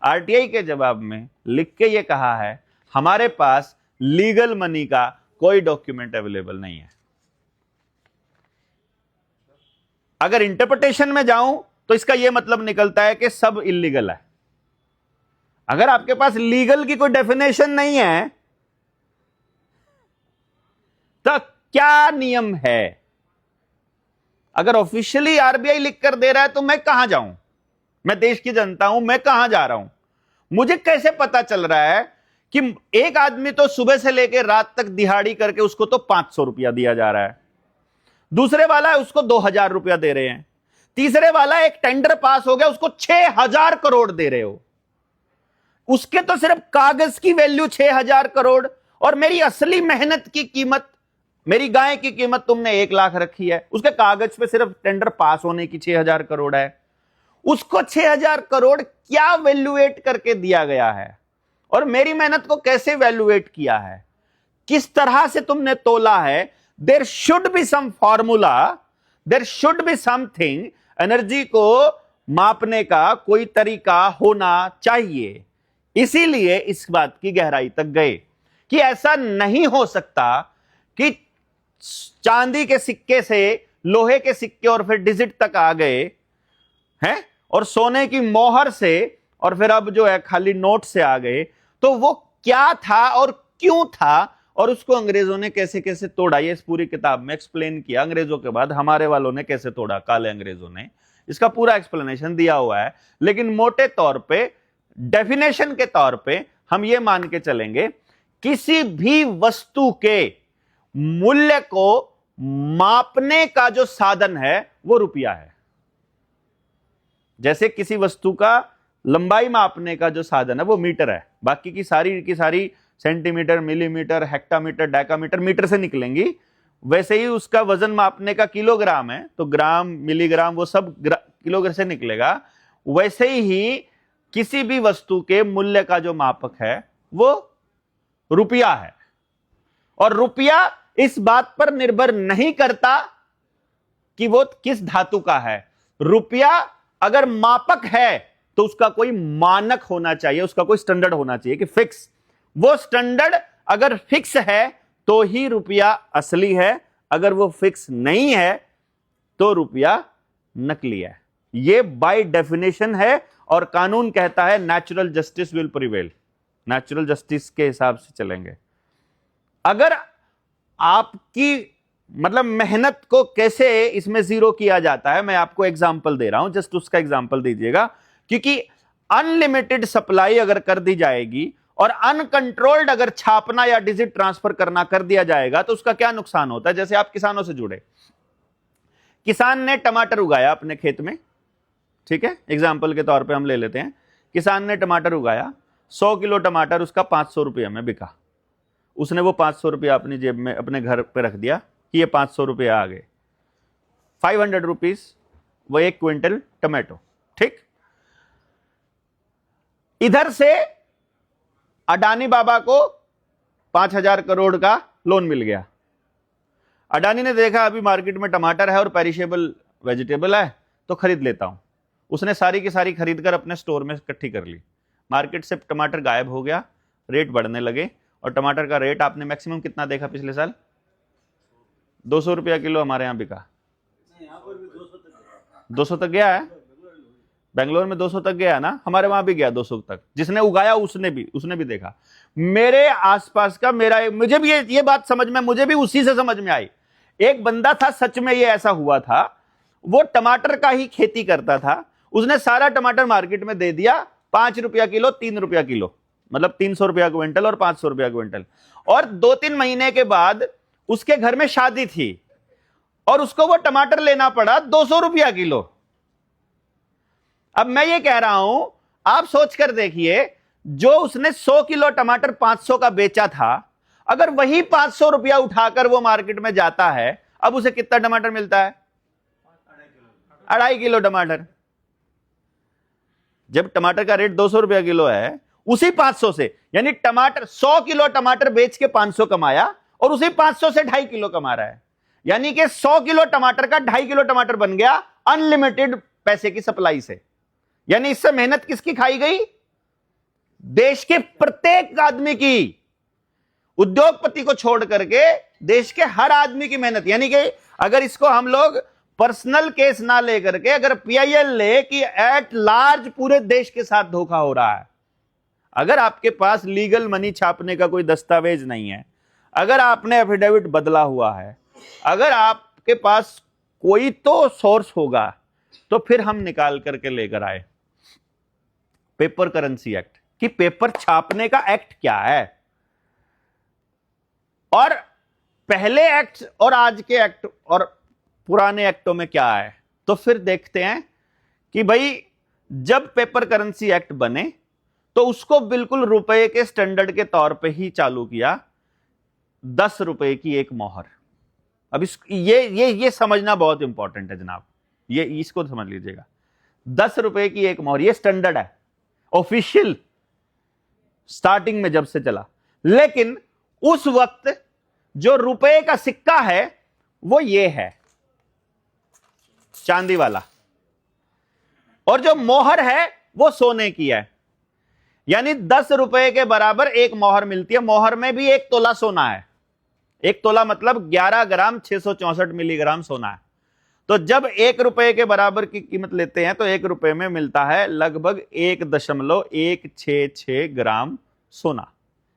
आरटीआई के जवाब में लिख के ये कहा है हमारे पास लीगल मनी का कोई डॉक्यूमेंट अवेलेबल नहीं है। अगर इंटरप्रिटेशन में जाऊं तो इसका यह मतलब निकलता है कि सब इलीगल है। अगर आपके पास लीगल की कोई डेफिनेशन नहीं है तो क्या नियम है? अगर ऑफिशियली आरबीआई लिख कर दे रहा है तो मैं कहां जाऊं? मैं देश की जनता हूं, मैं कहां जा रहा हूं? मुझे कैसे पता चल रहा है कि एक आदमी तो सुबह से लेकर रात तक दिहाड़ी करके उसको तो 500 रुपया दिया जा रहा है, दूसरे वाला है उसको 2000 रुपया दे रहे हैं, तीसरे वाला एक टेंडर पास हो गया उसको 6000 करोड़ दे रहे हो, उसके तो सिर्फ कागज की वैल्यू 6000 करोड़ और मेरी असली मेहनत की कीमत, मेरी गाय की कीमत तुमने 1 लाख रखी है, उसके कागज पे सिर्फ टेंडर पास होने की 6000 करोड़ है। उसको 6000 करोड़ क्या वैल्यूएट करके दिया गया है और मेरी मेहनत को कैसे वैल्यूएट किया है, किस तरह से तुमने तोला है? There should be some formula, there should be something, energy को मापने का कोई तरीका होना चाहिए। इसीलिए इस बात की गहराई तक गए कि ऐसा नहीं हो सकता कि चांदी के सिक्के से लोहे के सिक्के और फिर डिजिट तक आ गए हैं और सोने की मोहर से और फिर अब जो है खाली नोट से आ गए। तो वो क्या था और क्यों था और उसको अंग्रेजों ने कैसे कैसे तोड़ा, ये इस पूरी किताब में एक्सप्लेन किया। अंग्रेजों के बाद हमारे वालों ने कैसे तोड़ा, काले अंग्रेजों ने, इसका पूरा एक्सप्लेनेशन दिया हुआ है। लेकिन मोटे तौर पे, डेफिनेशन के तौर पे हम ये मान के चलेंगे किसी भी वस्तु के मूल्य को मापने का जो साधन है वो रुपया है। जैसे किसी वस्तु का लंबाई मापने का जो साधन है वो मीटर है, बाकी की सारी centimetre, millimetre, hectametre, decametre metre से निकलेंगी। वैसे ही उसका वजन मापने का किलोग्राम है तो ग्राम, मिलीग्राम, वो सब किलोग्राम से निकलेगा। वैसे ही किसी भी वस्तु के मूल्य का जो मापक है वो रुपया है और रुपया इस बात पर निर्भर नहीं करता कि वो किस धातु का है। रुपया अगर मापक है तो उसका कोई मानक होना चाहिए, उसका कोई स्टैंडर्ड होना चाहिए कि फिक्स। वो स्टैंडर्ड अगर फिक्स है तो ही रुपया असली है, अगर वो फिक्स नहीं है तो रुपया नकली है। ये बाय डेफिनेशन है और कानून कहता है natural justice will prevail. Natural justice के हिसाब से चलेंगे। अगर आपकी मतलब मेहनत को कैसे इसमें जीरो किया जाता है, मैं आपको एग्जांपल दे रहा हूं, जस्ट उसका एग्जांपल दीजिएगा। क्योंकि अनलिमिटेड सप्लाई अगर कर दी जाएगी और अनकंट्रोल्ड अगर छापना या डिजिट ट्रांसफर करना कर दिया जाएगा तो उसका क्या नुकसान होता है। जैसे आप किसानों से जुड़े, किसान ने टमाटर उगाया अपने खेत में, ठीक है, एग्जाम्पल के तौर पे हम ले लेते हैं, किसान ने टमाटर उगाया, 100 किलो टमाटर उसका 500 रुपये में बिका। उसने वो 500 रुपया अपनी जेब में अपने घर पे रख दिया कि ये 500 रुपये आ गए, 500 रुपीज, वो 1 क्विंटल टमाटो, ठीक। इधर से अडानी बाबा को 5,000 करोड़ का लोन मिल गया। अडानी ने देखा अभी मार्केट में टमाटर है और पेरिशेबल वेजिटेबल है तो खरीद लेता हूं। उसने सारी की सारी खरीद कर अपने स्टोर में इकट्ठी कर ली। मार्केट से टमाटर गायब हो गया, रेट बढ़ने लगे, और टमाटर का रेट आपने मैक्सिमम कितना देखा पिछले साल? 200 रुपया किलो हमारे यहां बिका। 200 तक गया है, बेंगलोर में 200 तक गया ना, हमारे वहां भी गया 200 तक। जिसने उगाया उसने भी देखा। मेरे आसपास का मुझे भी ये बात समझ में, मुझे भी उसी से समझ में आई। एक बंदा था, सच में ये ऐसा हुआ था, वो टमाटर का ही खेती करता था, उसने सारा टमाटर मार्केट में दे दिया, 5 रुपया किलो, 3 रुपया किलो, मतलब 300 रुपया क्विंटल और 500 रुपया क्विंटल। और 2-3 महीने के बाद उसके घर में शादी थी और उसको वो टमाटर लेना पड़ा 200 रुपया किलो। अब मैं ये कह रहा हूं, आप सोच कर देखिए, जो उसने 100 किलो टमाटर 500 का बेचा था, अगर वही 500 रुपया उठाकर वो मार्केट में जाता है, अब उसे कितना टमाटर मिलता है? 2.5 किलो टमाटर। जब टमाटर का रेट 200 रुपया किलो है, उसी 500 से, यानी टमाटर 100 किलो टमाटर बेच के 500 कमाया और उसी 500 से 2.5 किलो कमा रहा है। यानी कि 100 किलो टमाटर का 2.5 किलो टमाटर बन गया अनलिमिटेड पैसे की सप्लाई से। यानी इससे मेहनत किसकी खाई गई? देश के प्रत्येक आदमी की, उद्योगपति को छोड़ करके देश के हर आदमी की मेहनत। यानी कि अगर इसको हम लोग पर्सनल केस ना लेकर के अगर पीआईएल ले कि एट लार्ज पूरे देश के साथ धोखा हो रहा है, अगर आपके पास लीगल मनी छापने का कोई दस्तावेज नहीं है, अगर आपने एफिडेविट बदला हुआ है, अगर आपके पास कोई तो सोर्स होगा, तो फिर हम निकाल करके लेकर आए पेपर करेंसी एक्ट कि पेपर छापने का एक्ट क्या है, और पहले एक्ट और आज के एक्ट और पुराने एक्टों में क्या है। तो फिर देखते हैं कि भाई जब पेपर करेंसी एक्ट बने तो उसको बिल्कुल रुपए के स्टैंडर्ड के तौर पे ही चालू किया, 10 रुपए की एक मोहर। अब ये समझना बहुत इंपॉर्टेंट है जनाब, ये इसको समझ लीजिएगा। 10 रुपए की एक मोहर, ये स्टैंडर्ड है, ऑफिशियल स्टार्टिंग में जब से चला। लेकिन उस वक्त जो रुपए का सिक्का है वो ये है, चांदी वाला, और जो मोहर है वो सोने की है। यानी 10 रुपए के बराबर एक मोहर मिलती है। मोहर में भी 1 तोला सोना है। 1 तोला मतलब 11 ग्राम 664 मिलीग्राम सोना है। तो जब 1 रुपए के बराबर की कीमत लेते हैं तो 1 रुपए में मिलता है लगभग 1.166 ग्राम सोना।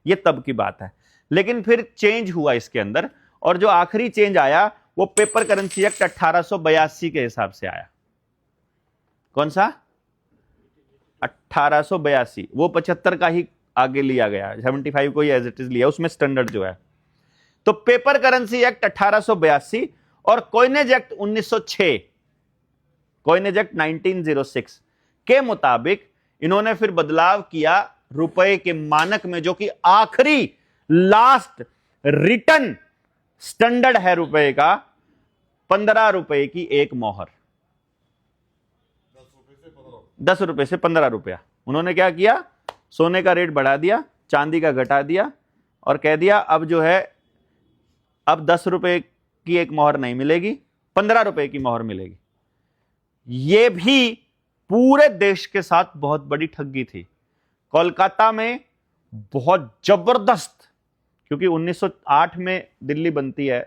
ये तब की बात है। लेकिन फिर चेंज हुआ इसके अंदर, और जो आखिरी चेंज आया वो पेपर करेंसी एक्ट 1882 के हिसाब से आया। कौन सा? 1882। वो 75 का ही आगे लिया गया, 75 को ही एज इट इज लिया, उसमें स्टैंडर्ड जो है। तो पेपर करेंसी एक्ट 1882 और कॉइनेज एक्ट 1906, कॉइनेज एक्ट 1906 के मुताबिक इन्होंने फिर बदलाव किया रुपए के मानक में, जो कि आखिरी लास्ट रिटर्न स्टैंडर्ड है रुपए का, 15 रुपए की एक मोहर। 10 रुपए से 15 रुपया। उन्होंने क्या किया? सोने का रेट बढ़ा दिया, चांदी का घटा दिया, और कह दिया अब जो है, अब 10 रुपए की एक मोहर नहीं मिलेगी, 15 रुपए की मोहर मिलेगी। यह भी पूरे देश के साथ बहुत बड़ी ठगी थी। कोलकाता में बहुत जबरदस्त, क्योंकि 1908 में दिल्ली बनती है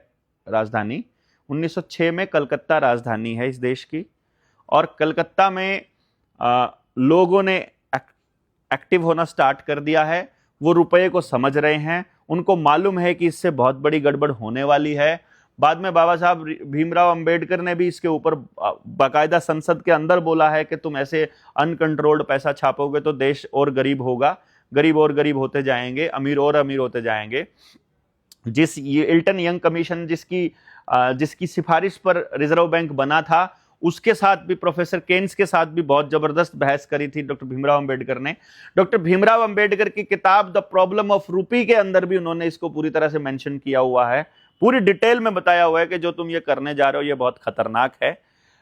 राजधानी, 1906 में कलकत्ता राजधानी है इस देश की, और कलकत्ता में लोगों ने एक्टिव होना स्टार्ट कर दिया है। वो रुपए को समझ रहे हैं, उनको मालूम है कि इससे बहुत बड़ी गड़बड़ होने वाली है। बाद में बाबा साहब भीमराव अंबेडकर ने भी इसके ऊपर बाकायदा संसद के अंदर बोला है कि तुम ऐसे अनकंट्रोल्ड पैसा छापोगे तो देश और गरीब होगा, गरीब और गरीब होते जाएंगे, अमीर और अमीर होते जाएंगे। जिस ये इल्टन यंग कमीशन जिसकी सिफारिश पर रिजर्व बैंक बना था, उसके साथ भी, प्रोफेसर केन्स के साथ भी बहुत जबरदस्त बहस करी थी डॉक्टर भीमराव अंबेडकर ने। डॉक्टर भीमराव अंबेडकर की किताब द प्रॉब्लम ऑफ रूपी के अंदर भी उन्होंने इसको पूरी तरह से मेंशन किया हुआ है, पूरी डिटेल में बताया हुआ है कि जो तुम ये करने जा रहे हो ये बहुत खतरनाक है।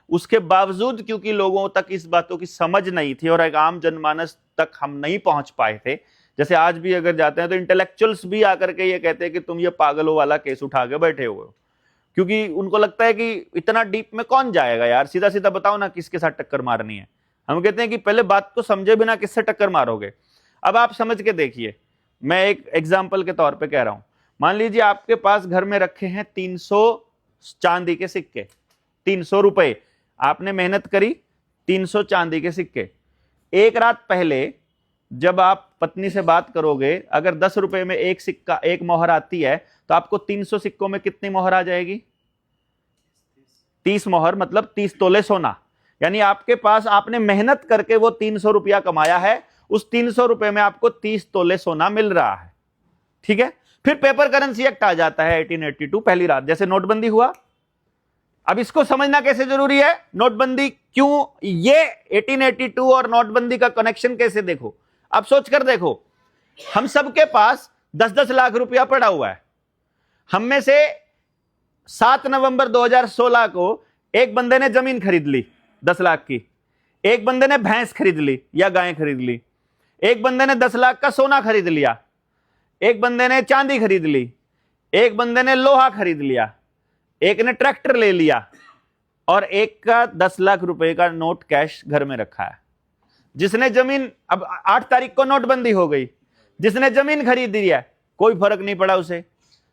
उसके बावजूद क्योंकि लोगों तक इस बातों की समझ नहीं थी और एक आम जनमानस तक हम नहीं पहुंच पाए थे, जैसे आज भी अगर जाते हैं तो इंटेलेक्चुअल्स भी आकर के ये कहते हैं कि तुम ये पागलों वाला केस उठा के बैठे हुए हो, क्योंकि उनको लगता है कि इतना डीप में कौन जाएगा यार, सीधा सीधा बताओ ना किसके साथ टक्कर मारनी है। हम कहते हैं कि पहले बात को समझे बिना किससे टक्कर मारोगे। अब आप समझ के देखिए, मैं एक एग्जाम्पल के तौर पे कह रहा हूं, मान लीजिए आपके पास घर में रखे हैं 300 चांदी के सिक्के, 300 रुपए, आपने मेहनत करी, 300 चांदी के सिक्के। एक रात पहले जब आप पत्नी से बात करोगे, अगर 10 रुपए में एक सिक्का, एक मोहर आती है, तो आपको 300 सिक्कों में कितनी मोहर आ जाएगी? 30 मोहर, मतलब 30 तोले सोना। यानी आपके पास, आपने मेहनत करके वो 300 रुपया कमाया है, उस 300 रुपए में आपको 30 तोले सोना मिल रहा है, ठीक है। फिर पेपर करेंसी एक्ट आ जाता है 1882, पहली रात, जैसे नोटबंदी हुआ। अब इसको समझना कैसे जरूरी है, नोटबंदी क्यों, ये 1882 और नोटबंदी का कनेक्शन कैसे, देखो, अब सोच कर देखो, हम सबके पास 10-10 लाख रुपया पड़ा हुआ है। हम में से 7 नवंबर 2016 को एक बंदे ने जमीन खरीद ली 10 लाख की, एक बंदे ने भैंस खरीद ली या गाय खरीद ली, एक बंदे ने 10 लाख का सोना खरीद लिया, एक बंदे ने चांदी खरीद ली, एक बंदे ने लोहा खरीद लिया, एक ने ट्रैक्टर ले लिया, और एक का 10 लाख रुपए का नोट कैश घर में रखा है। जिसने जमीन, अब 8 तारीख को नोटबंदी हो गई, जिसने जमीन खरीद ली है कोई फर्क नहीं पड़ा उसे,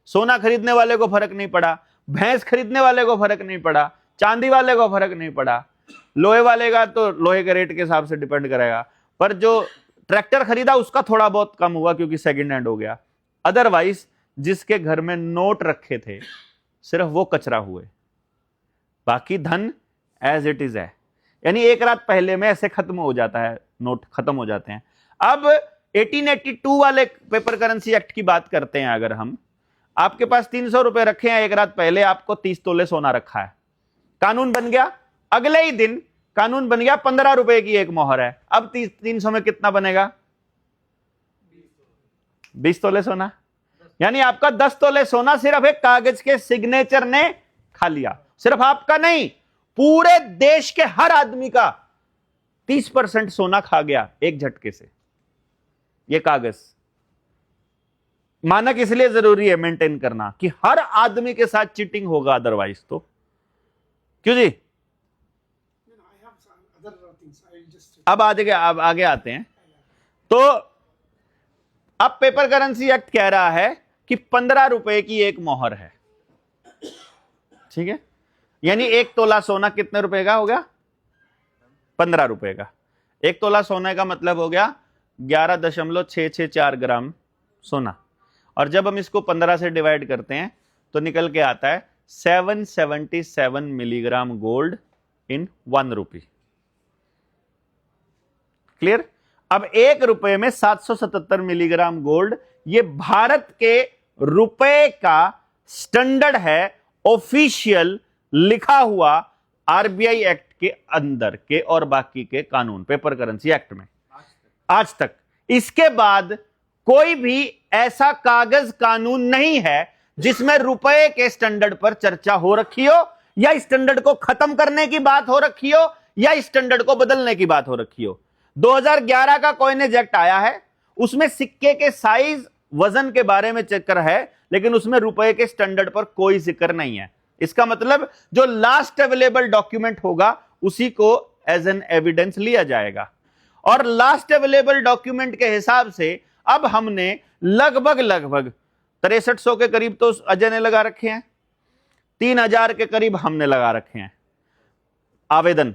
सोना खरीदने वाले को फर्क नहीं पड़ा, भैंस खरीदने वाले को फर्क नहीं पड़ा, चांदी वाले को फर्क नहीं पड़ा, लोहे वाले का तो लोहे के रेट के हिसाब से डिपेंड करेगा, पर जो ट्रैक्टर खरीदा उसका थोड़ा बहुत कम हुआ क्योंकि सेकंड हैंड हो गया। अदरवाइज जिसके घर में नोट रखे थे सिर्फ वो कचरा हुए, बाकी धन एज इट इज है। यानी एक रात पहले में ऐसे खत्म हो जाता है, नोट खत्म हो जाते हैं। अब 1882 वाले पेपर करेंसी एक्ट की बात करते हैं, अगर हम, आपके पास 300 रुपए रखे हैं, एक रात पहले आपको 30 तोले सोना रखा है, कानून बन गया, अगले ही दिन कानून बन गया 15 रुपए की एक मोहर है। अब 300 में कितना बनेगा? 20 तोले सोना। यानी आपका 10 तोले सोना सिर्फ एक कागज के सिग्नेचर ने खा लिया। सिर्फ आपका नहीं, पूरे देश के हर आदमी का 30% सोना खा गया एक झटके से। यह कागज, मानक इसलिए जरूरी है मेंटेन करना कि हर आदमी के साथ चीटिंग होगा, अदरवाइज तो क्यों जी। अब आगे आते हैं। तो अब पेपर करेंसी एक्ट कह रहा है कि 15 रुपए की एक मोहर है, ठीक है। यानी एक तोला सोना कितने रुपए का हो गया? 15 रुपए का। एक तोला सोने का मतलब हो गया 11.664 ग्राम सोना, और जब हम इसको 15 से डिवाइड करते हैं तो निकल के आता है 777 milligram gold in 1 rupee. Clear? अब 1 रुपए में 777 मिलीग्राम गोल्ड, ये भारत के रुपए का स्टैंडर्ड है, ऑफिशियल लिखा हुआ आरबीआई एक्ट के अंदर के और बाकी के कानून, पेपर करेंसी एक्ट में आज तक। इसके बाद कोई भी ऐसा कागज कानून नहीं है जिसमें रुपए के स्टैंडर्ड पर चर्चा हो रखी हो, या स्टैंडर्ड को खत्म करने की बात हो रखी हो, या स्टैंडर्ड को बदलने की बात हो रखी हो। 2011 का कॉइनेज एक्ट आया है, उसमें सिक्के के साइज, वजन के बारे में जिक्र है, लेकिन उसमें रुपए के स्टैंडर्ड पर कोई जिक्र नहीं है। इसका मतलब जो लास्ट अवेलेबल डॉक्यूमेंट होगा उसी को एज एन एविडेंस लिया जाएगा, और लास्ट अवेलेबल डॉक्यूमेंट के हिसाब से अब हमने लगभग 6300 के करीब तो अजय ने लगा रखे हैं, 3000 के करीब हमने लगा रखे हैं आवेदन।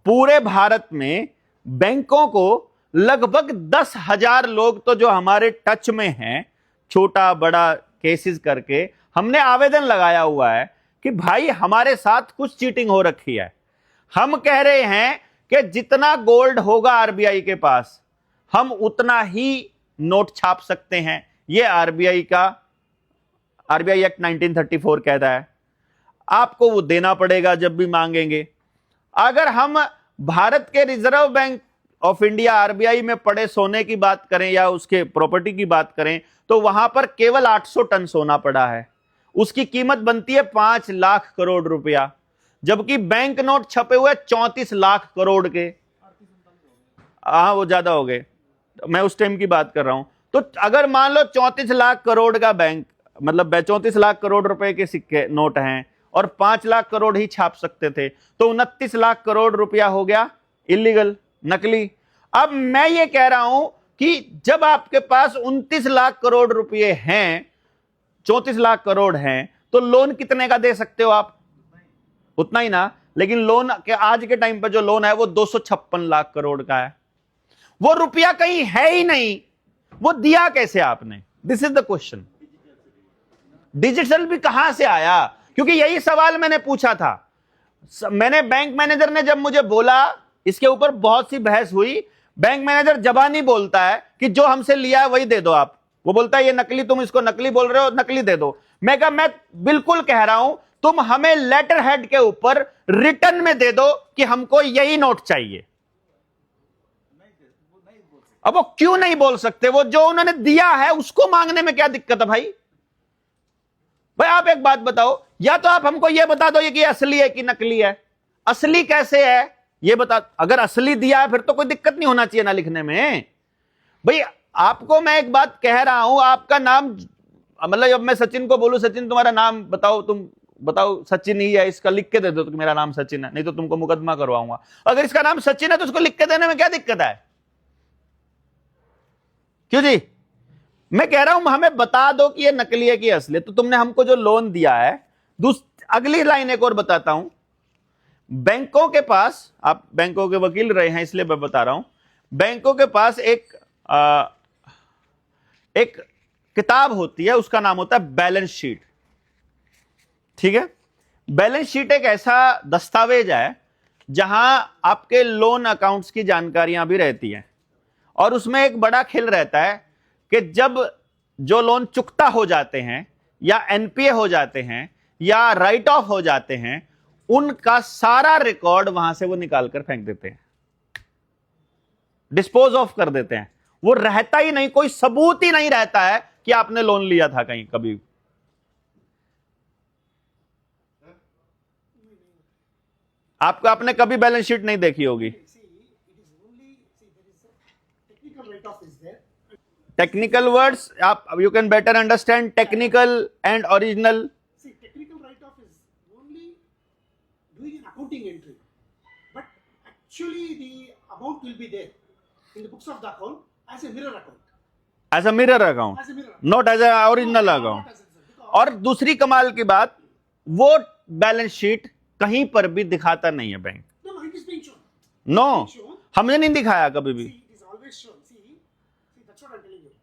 पूरे भारत में बैंकों को लगभग 10,000 लोग तो जो हमारे टच में हैं, छोटा बड़ा केसेस करके हमने आवेदन लगाया हुआ है कि भाई हमारे साथ कुछ चीटिंग हो रखी है। हम कह रहे हैं कि जितना गोल्ड होगा आरबीआई के पास, हम उतना ही नोट छाप सकते हैं। यह आरबीआई का आरबीआई एक्ट 1934 कहता है, आपको वो देना पड़ेगा जब भी मांगेंगे। अगर हम भारत के reserve Bank of India RBI में पड़े सोने की बात करें या उसके प्रॉपर्टी की बात करें तो वहां पर केवल 800 टन सोना पड़ा है, उसकी कीमत बनती है 5 लाख करोड़ रुपया, जबकि बैंक नोट छपे हुए 34 लाख करोड़ के। हाँ, वो ज्यादा हो गए, मैं उस टाइम की बात कर रहा हूं। तो अगर मान लो 34 लाख करोड़ का बैंक, मतलब 34 लाख करोड़ रुपए के सिक्के नोट हैं और 5 लाख करोड़ ही छाप सकते थे, तो 29 लाख करोड़ रुपया हो गया इलीगल, नकली। अब मैं ये कह रहा हूं कि जब आपके पास 29 लाख करोड़ रुपए हैं, 34 लाख करोड़ हैं, तो लोन कितने का दे सकते हो आप? उतना ही ना। लेकिन लोन के आज के टाइम पर जो लोन है वो 256 लाख करोड़ का है। वो रुपया कहीं है ही नहीं, वो दिया कैसे आपने? This is the question. Digital भी कहां से आया? क्योंकि यही सवाल मैंने पूछा था। मैंने बैंक मैनेजर ने जब मुझे बोला, इसके ऊपर बहुत सी बहस हुई। बैंक मैनेजर जबानी बोलता है कि जो हमसे लिया है वही दे दो आप। वो बोलता है ये नकली, तुम इसको नकली बोल रहे हो, नकली दे दो। मैं कहा मैं बिल्कुल कह रहा हूं, तुम हमें लेटर हेड के ऊपर रिटर्न में दे दो कि हमको यही नोट चाहिए। अब वो क्यों नहीं बोल सकते? वो जो उन्होंने दिया है उसको मांगने में क्या दिक्कत है भाई? भाई आप एक बात बताओ, या तो आप हमको यह बता दो ये कि असली है कि नकली है। असली कैसे है ये बता। अगर असली दिया है फिर तो कोई दिक्कत नहीं होना चाहिए ना लिखने में। भाई आपको मैं एक बात कह रहा हूं, आपका नाम, मतलब जब मैं सचिन को बोलूं सचिन तुम्हारा नाम बताओ, तुम बताओ सचिन ही है, इसका लिख के दे दो कि मेरा नाम सचिन है, नहीं तो तुमको मुकदमा करवाऊंगा। अगर इसका नाम सचिन है तो उसको लिख के देने में क्या दिक्कत है? क्यों जी? मैं कह रहा हूं हमें बता दो कि ये नकली है कि असली है। तो तुमने हमको जो लोन दिया है, अगली लाइन एक और बताता हूं। बैंकों के पास, आप बैंकों के वकील रहे हैं इसलिए मैं बता रहा हूं, बैंकों के पास एक किताब होती है, उसका नाम होता है बैलेंस शीट। ठीक है? बैलेंस शीट एक ऐसा दस्तावेज है जहां आपके लोन अकाउंट्स की जानकारियां भी रहती हैं, और उसमें एक बड़ा खेल रहता है कि जब जो लोन चुकता हो जाते हैं या एनपीए हो जाते हैं या राइट ऑफ हो जाते हैं, उनका सारा रिकॉर्ड वहां से वो निकाल कर फेंक देते हैं, डिस्पोज ऑफ कर देते हैं। वो रहता ही नहीं, कोई सबूत ही नहीं रहता है कि आपने लोन लिया था कहीं कभी। आपको, आपने कभी बैलेंस शीट नहीं देखी होगी। टेक्निकल वर्ड्स आप, you can better understand technical and original. Technical write-off is only doing an accounting entry, but actually the amount will be there in the books of the account as a mirror account. As a mirror account, As a mirror. Not as a original Not account. as a because और दूसरी कमाल की बात, वो balance sheet कहीं पर भी दिखाता नहीं है bank. no, it is being shown. No, Shown. हमने नहीं दिखाया कभी भी। See, it is always shown. See, that's what I'm telling you.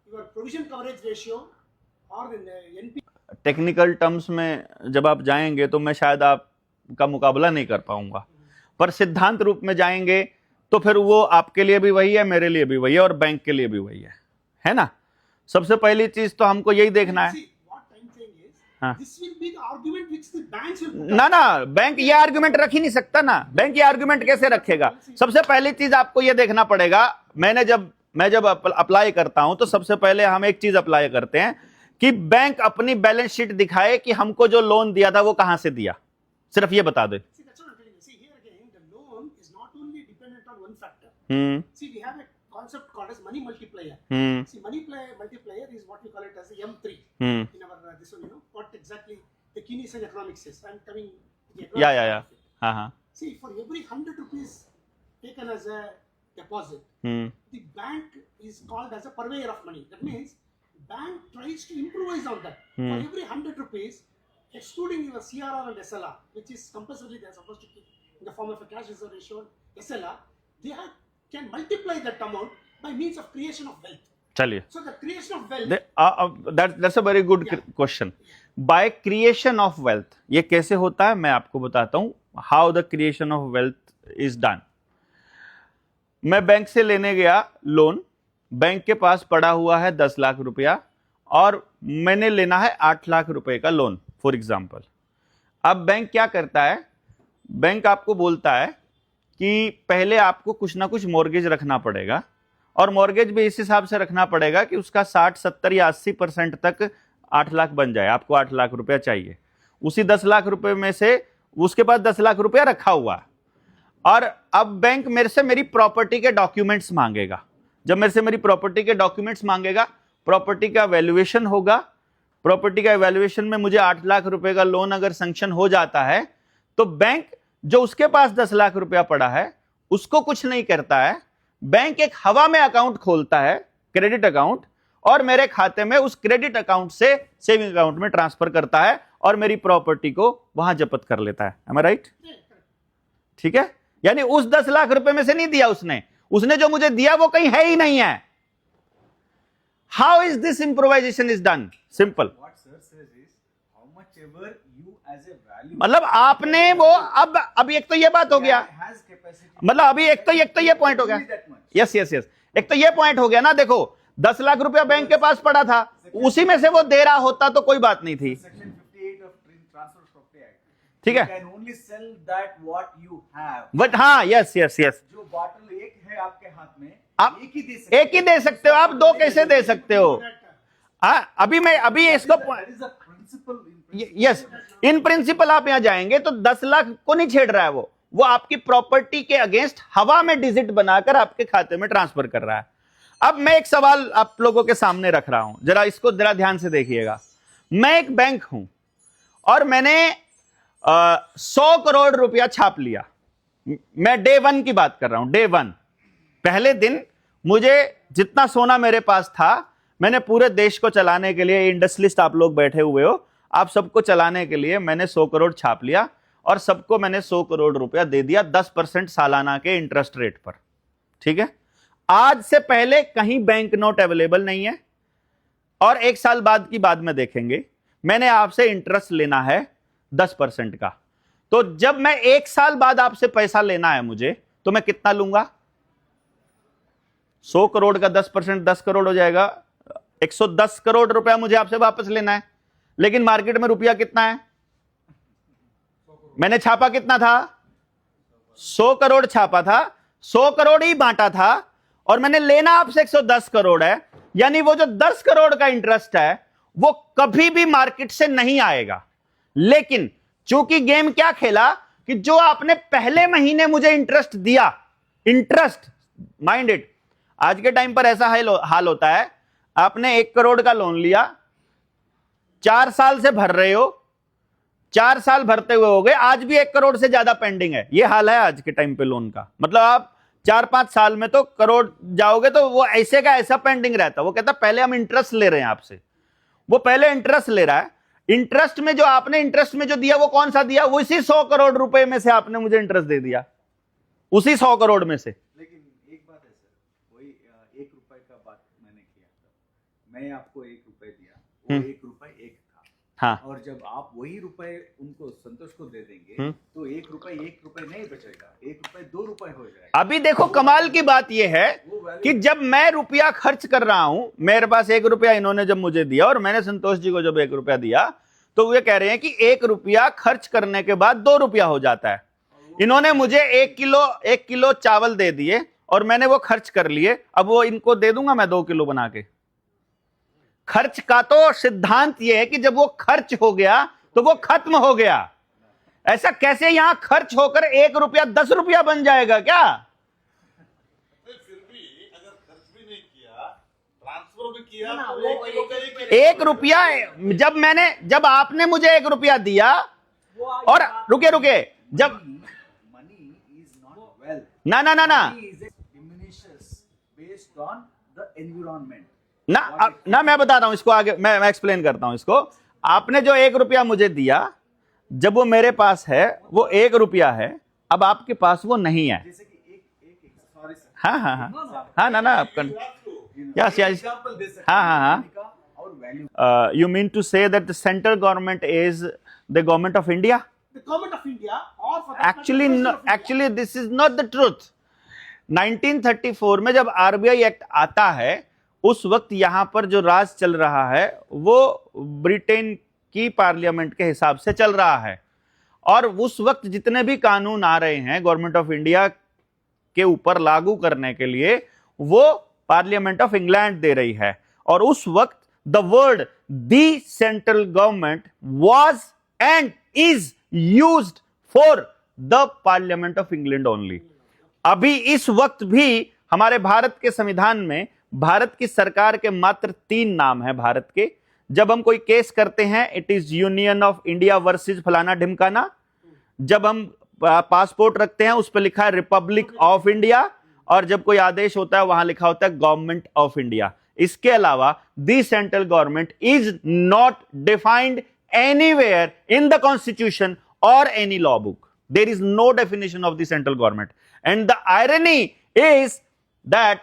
Your provision coverage ratio or the NP. Technical terms में जब आप जाएंगे तो मैं शायद आपका मुकाबला नहीं कर पाऊंगा, पर सिद्धांत रूप में जाएंगे तो फिर वो आपके लिए भी वही है, मेरे लिए भी वही है, और बैंक के लिए भी वही है ना? सबसे पहली चीज तो हमको यही देखना है। See, what I'm saying is, हाँ। this will be the argument which the banks will put ना ना, बैंक ये आर्गुमेंट रख ही नहीं सकता ना। बैंक ये आर्गुमेंट कैसे रखेगा? सबसे पहली चीज आपको ये देखना पड़ेगा, मैं जब अप्लाई करता हूं तो सबसे पहले हम एक चीज अप्लाई करते हैं कि बैंक अपनी बैलेंस शीट दिखाए कि हमको जो लोन दिया था वो कहां से दिया, सिर्फ ये बता दे। See, that's what I'm telling you. See, here again, the loan is not only dependent on one factor. See, we have a concept called as money multiplier. See, multiplier is what we call it as a M3 in our this one. You know what exactly the Keynesian economics is. I'm coming. To the economics या part of it. हाँ See, for every 100 rupees taken as a deposit, the bank is called as a purveyor of money. That means bank tries to improvise on that. For every 100 rupees, excluding your CRR and SLR, which is compulsorily they are supposed to keep in the form of a cash reserve ratio, SLR, they can multiply that amount by means of creation of wealth. चलिए, So the creation of wealth. that's a very good question. By creation of wealth, ये कैसे होता है मैं आपको बताता हूं। How the creation of wealth is done. मैं बैंक से लेने गया लोन, बैंक के पास पड़ा हुआ है 10 लाख रुपया, और मैंने लेना है 8 लाख रुपए का लोन फॉर एग्जाम्पल। अब बैंक क्या करता है, बैंक आपको बोलता है कि पहले आपको कुछ ना कुछ मॉर्गेज रखना पड़ेगा, और मॉर्गेज भी इस हिसाब से रखना पड़ेगा कि उसका 60, 70 या 80% तक 8 लाख बन जाए। आपको 8 लाख रुपया चाहिए, उसी 10 लाख रुपए में से उसके पास 10 लाख रुपया रखा हुआ है, और अब बैंक मेरे से मेरी प्रॉपर्टी के डॉक्यूमेंट्स मांगेगा। जब मेरे से मेरी प्रॉपर्टी के डॉक्यूमेंट्स मांगेगा, प्रॉपर्टी का वैल्यूएशन होगा, प्रॉपर्टी का वैल्यूएशन में मुझे 8 लाख रुपए का लोन अगर सैंक्शन हो जाता है, तो बैंक जो उसके पास 10 लाख रुपया पड़ा है उसको कुछ नहीं करता है, बैंक एक हवा में अकाउंट खोलता है, क्रेडिट अकाउंट, और मेरे खाते में उस क्रेडिट अकाउंट से सेविंग अकाउंट में ट्रांसफर करता है और मेरी प्रॉपर्टी को वहां जब्त कर लेता है। M I right? ठीक है, यानी उस 10 लाख रुपए में से नहीं दिया उसने जो मुझे दिया वो कहीं है ही नहीं है। How is this improvisation is done? Simple. What sir says is how much ever you as a value मतलब आपने वो अब एक तो ये बात हो गया, has capacity, मतलब अभी एक तो ये पॉइंट हो गया। that much. Yes yes yes, एक तो ये पॉइंट हो गया ना। देखो 10 लाख रुपया बैंक के पास पड़ा था, उसी में से वो दे रहा होता तो कोई बात नहीं थी। Section 58 of Transfer of Property Act. ठीक है, You can only sell that what you have. But हाँ, यस यस यस, जो बॉटल एक है आपके हाथ में, आप एक ही दे सकते एक ही दे सकते हो, आप दो कैसे दे सकते हो? हाँ, अभी इसको That is a principle in yes, in principle आप यहां जाएंगे तो 10 लाख को नहीं छेड़ रहा है, वो आपकी प्रॉपर्टी के अगेंस्ट हवा में डिजिट बनाकर आपके खाते में ट्रांसफर कर रहा है। अब मैं एक सवाल आप लोगों के सामने रख रहा हूं, जरा इसको जरा ध्यान से देखिएगा। मैं एक बैंक हूं और मैंने 100 करोड़ रुपया छाप लिया। मैं डे 1 की बात कर रहा हूं, डे 1, पहले दिन मुझे जितना सोना मेरे पास था, मैंने पूरे देश को चलाने के लिए, इंडस्ट्रियलिस्ट आप लोग बैठे हुए हो, आप सबको चलाने के लिए मैंने 100 करोड़ छाप लिया और सबको मैंने 100 करोड़ रुपया दे दिया 10% सालाना के इंटरेस्ट रेट पर। ठीक है, आज से पहले कहीं बैंक नोट अवेलेबल नहीं है, और 1 साल बाद की बात में देखेंगे, मैंने आपसे इंटरेस्ट लेना है 10% का। तो जब मैं 1 साल बाद आपसे पैसा लेना है मुझे, तो मैं कितना लूंगा? 100 करोड़ का 10% 10 करोड़ हो जाएगा, 110 करोड़ रुपया मुझे आपसे वापस लेना है। लेकिन मार्केट में रुपया कितना है? मैंने छापा कितना था? 100 करोड़ छापा था, 100 करोड़ ही बांटा था, और मैंने लेना आपसे 110 करोड़ है। यानी वो जो 10 करोड़ का इंटरेस्ट है वो कभी भी मार्केट से नहीं आएगा। लेकिन चूंकि गेम क्या खेला कि जो आपने पहले महीने मुझे इंटरेस्ट दिया, इंटरेस्ट माइंड इट, आज के टाइम पर ऐसा हाल होता है, आपने 1 करोड़ का लोन लिया, 4 साल से भर रहे हो, 4 साल भरते हुए हो गए, आज भी 1 करोड़ से ज्यादा पेंडिंग है। यह हाल है आज के टाइम पे लोन का। मतलब आप 4-5 साल में तो करोड़ जाओगे तो वो ऐसे का ऐसा पेंडिंग रहता है। वो कहता पहले हम इंटरेस्ट ले रहे हैं आपसे, वो पहले इंटरेस्ट ले रहा है। इंटरेस्ट में जो आपने इंटरेस्ट में जो दिया वो कौन सा दिया? वो इसी 100 करोड़ रुपए में से आपने मुझे इंटरेस्ट दे दिया, उसी 100 करोड़ में से। लेकिन एक बात है सर, वही 1 रुपए का बात मैंने किया था, मैं आपको 1 रुपए दिया, वो 1 रुपए एक था, हाँ, और जब आप वही रुपए उनको संतोष को दे देंगे तो 1 रुपए नहीं बचेगा, 1 रुपए 2 रुपए हो जाएगा। अभी देखो कमाल की बात यह है कि जब मैं रुपया खर्च कर रहा हूं, मेरे पास 1 रुपया इन्होंने जब मुझे दिया और मैंने संतोष जी को जब 1 रुपया दिया, तो वे कह रहे हैं कि 1 रुपया खर्च करने के बाद 2 रुपया हो जाता है। इन्होंने मुझे 1 किलो चावल दे दिए और मैंने वो खर्च कर लिए, अब वो इनको दे दूंगा मैं 2 किलो बना के। खर्च का तो सिद्धांत ये है कि जब वो खर्च हो गया तो वो खत्म हो गया। ऐसा कैसे यहां खर्च होकर 1 रुपया 10 रुपया बन जाएगा क्या? फिर भी अगर खर्च भी नहीं किया, ट्रांसफर भी किया, तो 1 किलो का 1 1 रुपया जब आपने मुझे 1 रुपया दिया, और रुके जब मनी इज नॉट वेल्थ, ना diminishes based on the environment. ना मैं बताता हूं इसको आगे, मैं एक्सप्लेन करता हूं इसको। आपने जो 1 रुपया मुझे दिया, जब वो मेरे पास है वो 1 रुपया है, अब आपके पास वो नहीं है। जैसे कि एक सॉरी सर, हाँ ना आपका यस एग्जांपल दे सकते हाँ और value. you mean to say that the central government is the government of India? The government of India or for that Actually, matter, the no, President of India. actually this is not the truth. 1934 में जब RBI act आता है, उस वक्त यहां पर जो राज चल रहा है वो ब्रिटेन की पार्लियामेंट के हिसाब से चल रहा है, और उस वक्त जितने भी कानून आ रहे हैं गवर्नमेंट ऑफ इंडिया के ऊपर लागू करने के लिए वो पार्लियामेंट ऑफ इंग्लैंड दे रही है। और उस वक्त the word the central government was and is used for the parliament of England only. अभी इस वक्त भी हमारे भारत के संविधान में भारत की सरकार के मात्र 3 नाम है भारत के। जब हम कोई केस करते हैं it is union of India versus फलाना ढिमकाना। जब हम पासपोर्ट रखते हैं उस पर लिखा है रिपब्लिक ऑफ इंडिया, और जब कोई आदेश होता है वहां लिखा होता है गवर्नमेंट ऑफ इंडिया। इसके अलावा the central government is not defined anywhere in the constitution और any law book. There is no definition of the central government. And the irony is that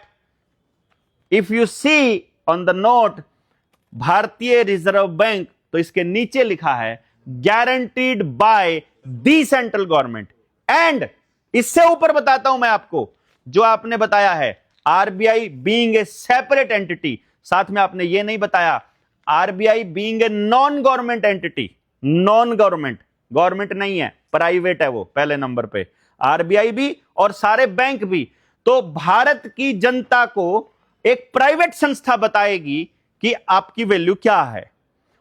if you see on the note भारतीय reserve bank, तो इसके नीचे लिखा है guaranteed by the central government. And इससे ऊपर बताता हूं मैं आपको जो आपने बताया है RBI being a separate entity, साथ में आपने ये नहीं बताया RBI being a non government entity. Non government, government नहीं है, प्राइवेट है वो पहले नंबर पे, आरबीआई भी और सारे बैंक भी। तो भारत की जनता को एक प्राइवेट संस्था बताएगी कि आपकी वैल्यू क्या है,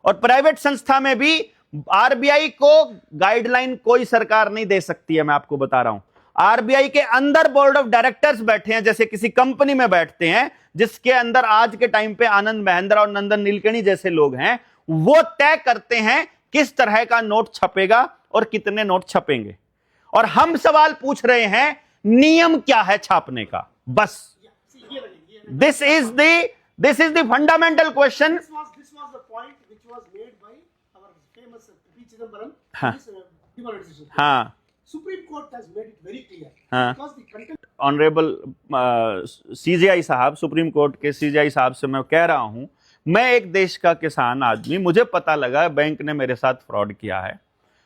और प्राइवेट संस्था में भी आरबीआई को गाइडलाइन कोई सरकार नहीं दे सकती है। मैं आपको बता रहा हूं आरबीआई के अंदर बोर्ड ऑफ डायरेक्टर्स बैठे हैं, जैसे किसी कंपनी में बैठते हैं, जिसके अंदर आज के टाइम पे आनंद महिंद्रा और नंदन नीलकणी जैसे लोग हैं। वो तय करते हैं किस तरह का नोट छपेगा और कितने नोट छपेंगे, और हम सवाल पूछ रहे हैं नियम क्या है छापने का, बस। This is the fundamental question. This was the point which was made by our famous P. Chidambaram. हाँ. This, demonetization. हाँ, Supreme Court has made it very clear. हाँ. Because the content honourable CGI साहब, supreme court के CGI साहब से मैं कह रहा हूं, मैं एक देश का किसान आदमी, मुझे पता लगा बैंक ने मेरे साथ फ्रॉड किया है,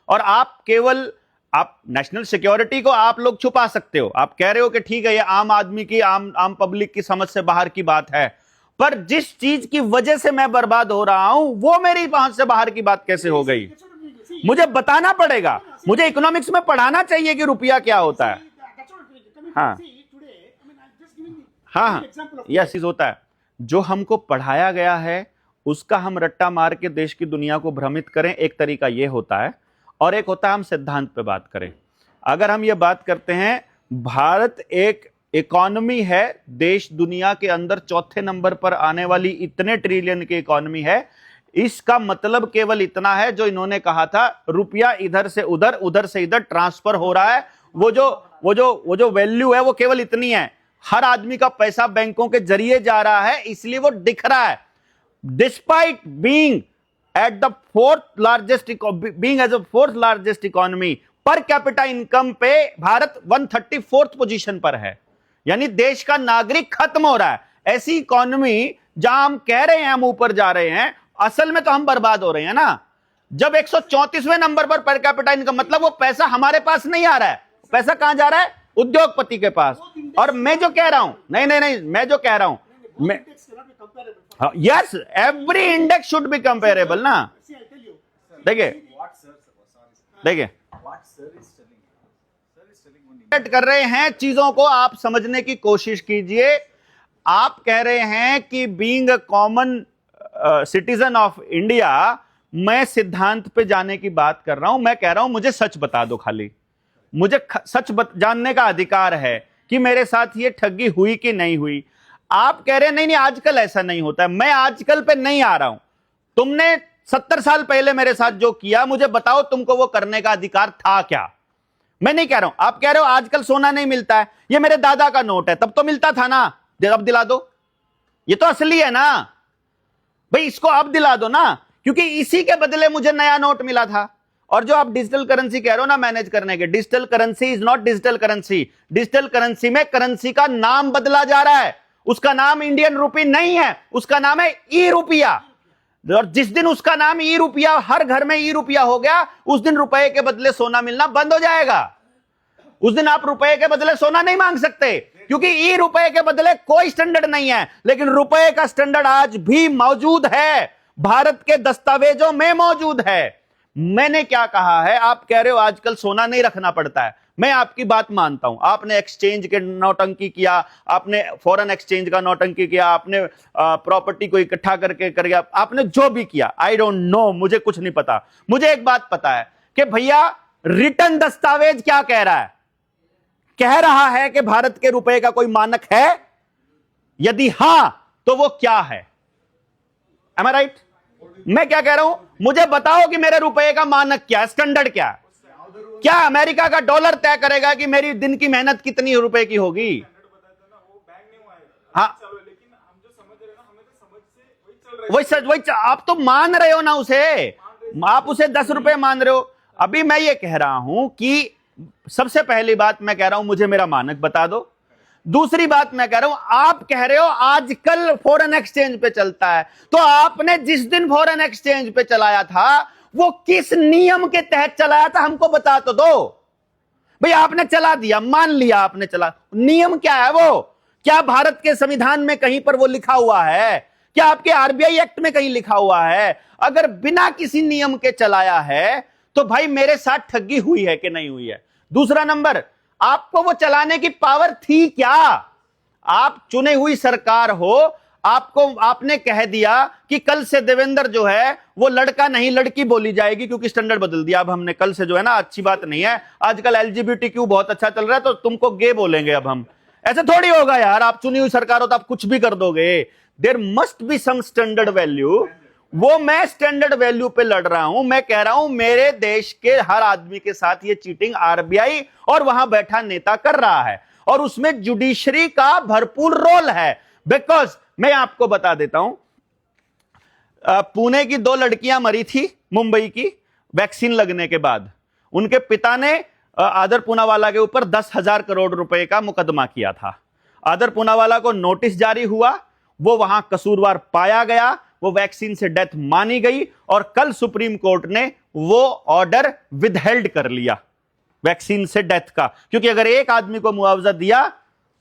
और आप नेशनल सिक्योरिटी को आप लोग छुपा सकते हो। आप कह रहे हो कि ठीक है ये आम आदमी की, आम पब्लिक की समझ से बाहर की बात है, पर जिस चीज की वजह से मैं बर्बाद हो रहा हूं वो मेरी पहुंच से बाहर की बात कैसे हो गई, मुझे बताना पड़ेगा। मुझे इकोनॉमिक्स में पढ़ाना चाहिए कि रुपया क्या होता है। हाँ हाँ, यस इज होता है। जो हमको पढ़ाया गया है उसका हम रट्टा मार के देश की दुनिया को भ्रमित करें, एक तरीका यह होता है, और एक होता है हम सिद्धांत पे बात करें। अगर हम ये बात करते हैं भारत एक इकोनॉमी है, देश दुनिया के अंदर 4थे नंबर पर आने वाली इतने ट्रिलियन की इकोनॉमी है, इसका मतलब केवल इतना है जो इन्होंने कहा था रुपया इधर से उधर, उधर से इधर ट्रांसफर हो रहा है। वो जो वैल्यू है वो केवल इतनी है, हर आदमी का पैसा बैंकों के जरिए जा रहा है, इसलिए वो दिख रहा है। Despite being at the fourth largest economy, per capita income पे भारत 134th पोजीशन पर है, यानी देश का नागरिक खत्म हो रहा है। ऐसी इकोनॉमी जहां हम कह रहे हैं हम ऊपर जा रहे हैं, असल में तो हम बर्बाद हो रहे हैं ना। जब 134वें नंबर पर कैपिटा इनकम, मतलब वो पैसा हमारे पास नहीं आ रहा है, पैसा कहां जा रहा है, उद्योगपति के पास। और मैं जो कह रहा हूं, नहीं, मैं जो कह रहा हूं, मैं yes every index should be comparable ना। देखिए कर रहे हैं चीजों को, आप समझने की कोशिश कीजिए। आप कह रहे हैं कि being a common citizen of India, मैं सिद्धांत पे जाने की बात कर रहा हूं। मैं कह रहा हूं मुझे सच बता दो, खाली मुझे सच जानने का अधिकार है कि मेरे साथ ये ठगी हुई कि नहीं हुई। आप कह रहे हैं नहीं आजकल ऐसा नहीं होता है। मैं आजकल पे नहीं आ रहा हूं। तुमने 70 साल पहले मेरे साथ जो किया, मुझे बताओ तुमको वो करने का अधिकार था क्या। मैं नहीं कह रहा हूं, आप कह रहे हो आजकल सोना नहीं मिलता है, ये मेरे दादा का नोट है, तब तो मिलता था ना, अब दिला दो। ये तो असली है ना भाई, इसको अब दिला दो ना, क्योंकि इसी के बदले मुझे नया नोट मिला था। और जो आप डिजिटल करेंसी कह रहे हो ना मैनेज करने के, digital currency is not digital currency. Digital currency में करेंसी का नाम बदला जा रहा है, उसका नाम इंडियन रुपी नहीं है, उसका नाम है ई रुपया। और जिस दिन उसका नाम ई रुपया, हर घर में ई रुपया हो गया, उस दिन रुपए के बदले सोना मिलना बंद हो जाएगा। उस दिन आप रुपए के बदले सोना नहीं मांग सकते, क्योंकि ई रुपए के बदले कोई स्टैंडर्ड नहीं है, लेकिन रुपए का स्टैंडर्ड आज भी मौजूद है, भारत के दस्तावेजों में मौजूद है। मैंने क्या कहा है, आप कह रहे हो आजकल सोना नहीं रखना पड़ता है, मैं आपकी बात मानता हूं। आपने एक्सचेंज के नौटंकी किया, आपने फॉरेन एक्सचेंज का नौटंकी किया, आपने प्रॉपर्टी को इकट्ठा करके कर गया, आपने जो भी किया, आई डोंट नो, मुझे कुछ नहीं पता। मुझे एक बात पता है कि भैया रिटर्न दस्तावेज क्या कह रहा है, कह रहा है कि भारत के रुपए का कोई मानक है, यदि हां तो वो क्या है? Am I right? मैं क्या कह रहा हूं, मुझे बताओ कि मेरे रुपए का मानक क्या है, स्टैंडर्ड क्या है? क्या अमेरिका का डॉलर तय करेगा कि मेरी दिन की मेहनत कितनी रुपए की होगी? हाँ, वही आप तो मान रहे हो ना उसे, आप उसे 10 रुपए मान रहे हो। अभी मैं ये कह रहा हूं कि सबसे पहली बात मैं कह रहा हूं मुझे मेरा मानक बता दो। दूसरी बात मैं कह रहा हूं, आप कह रहे हो आजकल फॉरेन एक्सचेंज पे चलता है, तो आपने जिस दिन फॉरेन एक्सचेंज पे चलाया था वो किस नियम के तहत चलाया था, हमको बता तो दो भाई। आपने चला दिया, मान लिया आपने चला, नियम क्या है वो? क्या भारत के संविधान में कहीं पर वो लिखा हुआ है? क्या आपके आरबीआई एक्ट में कहीं लिखा हुआ है? अगर बिना किसी नियम के चलाया है तो भाई मेरे साथ ठगी हुई है कि नहीं हुई है? दूसरा नंबर, आपको वो चलाने की पावर थी क्या? आप चुने हुई सरकार हो, आपने कह दिया कि कल से देवेंद्र जो है वो लड़का नहीं लड़की बोली जाएगी क्योंकि स्टैंडर्ड बदल दिया। अब हमने कल से जो है ना, अच्छी बात नहीं है, आजकल एलजीबीटीक्यू बहुत अच्छा चल रहा है तो तुमको गे बोलेंगे अब हम। ऐसे थोड़ी होगा यार, आप चुनी हुई सरकार हो तो आप कुछ भी कर दोगे। There must be some standard value. वो मैं स्टैंडर्ड वैल्यू पे लड़ रहा हूं। मैं कह रहा हूं मेरे देश के हर आदमी के साथ ये चीटिंग आरबीआई और वहां बैठा नेता कर रहा है, और उसमें जुडिशरी का भरपूर रोल है। बिकॉज मैं आपको बता देता हूं, पुणे की 2 लड़कियां मरी थी मुंबई की वैक्सीन लगने के बाद। उनके पिता ने आदर पूनावाला के ऊपर 10,000 करोड़ रुपए का मुकदमा किया था। आदर पूनावाला को नोटिस जारी हुआ, वो वहां कसूरवार पाया गया, वो वैक्सीन से डेथ मानी गई, और कल सुप्रीम कोर्ट ने वो ऑर्डर विदहेल्ड कर लिया वैक्सीन से डेथ का। क्योंकि अगर एक आदमी को मुआवजा दिया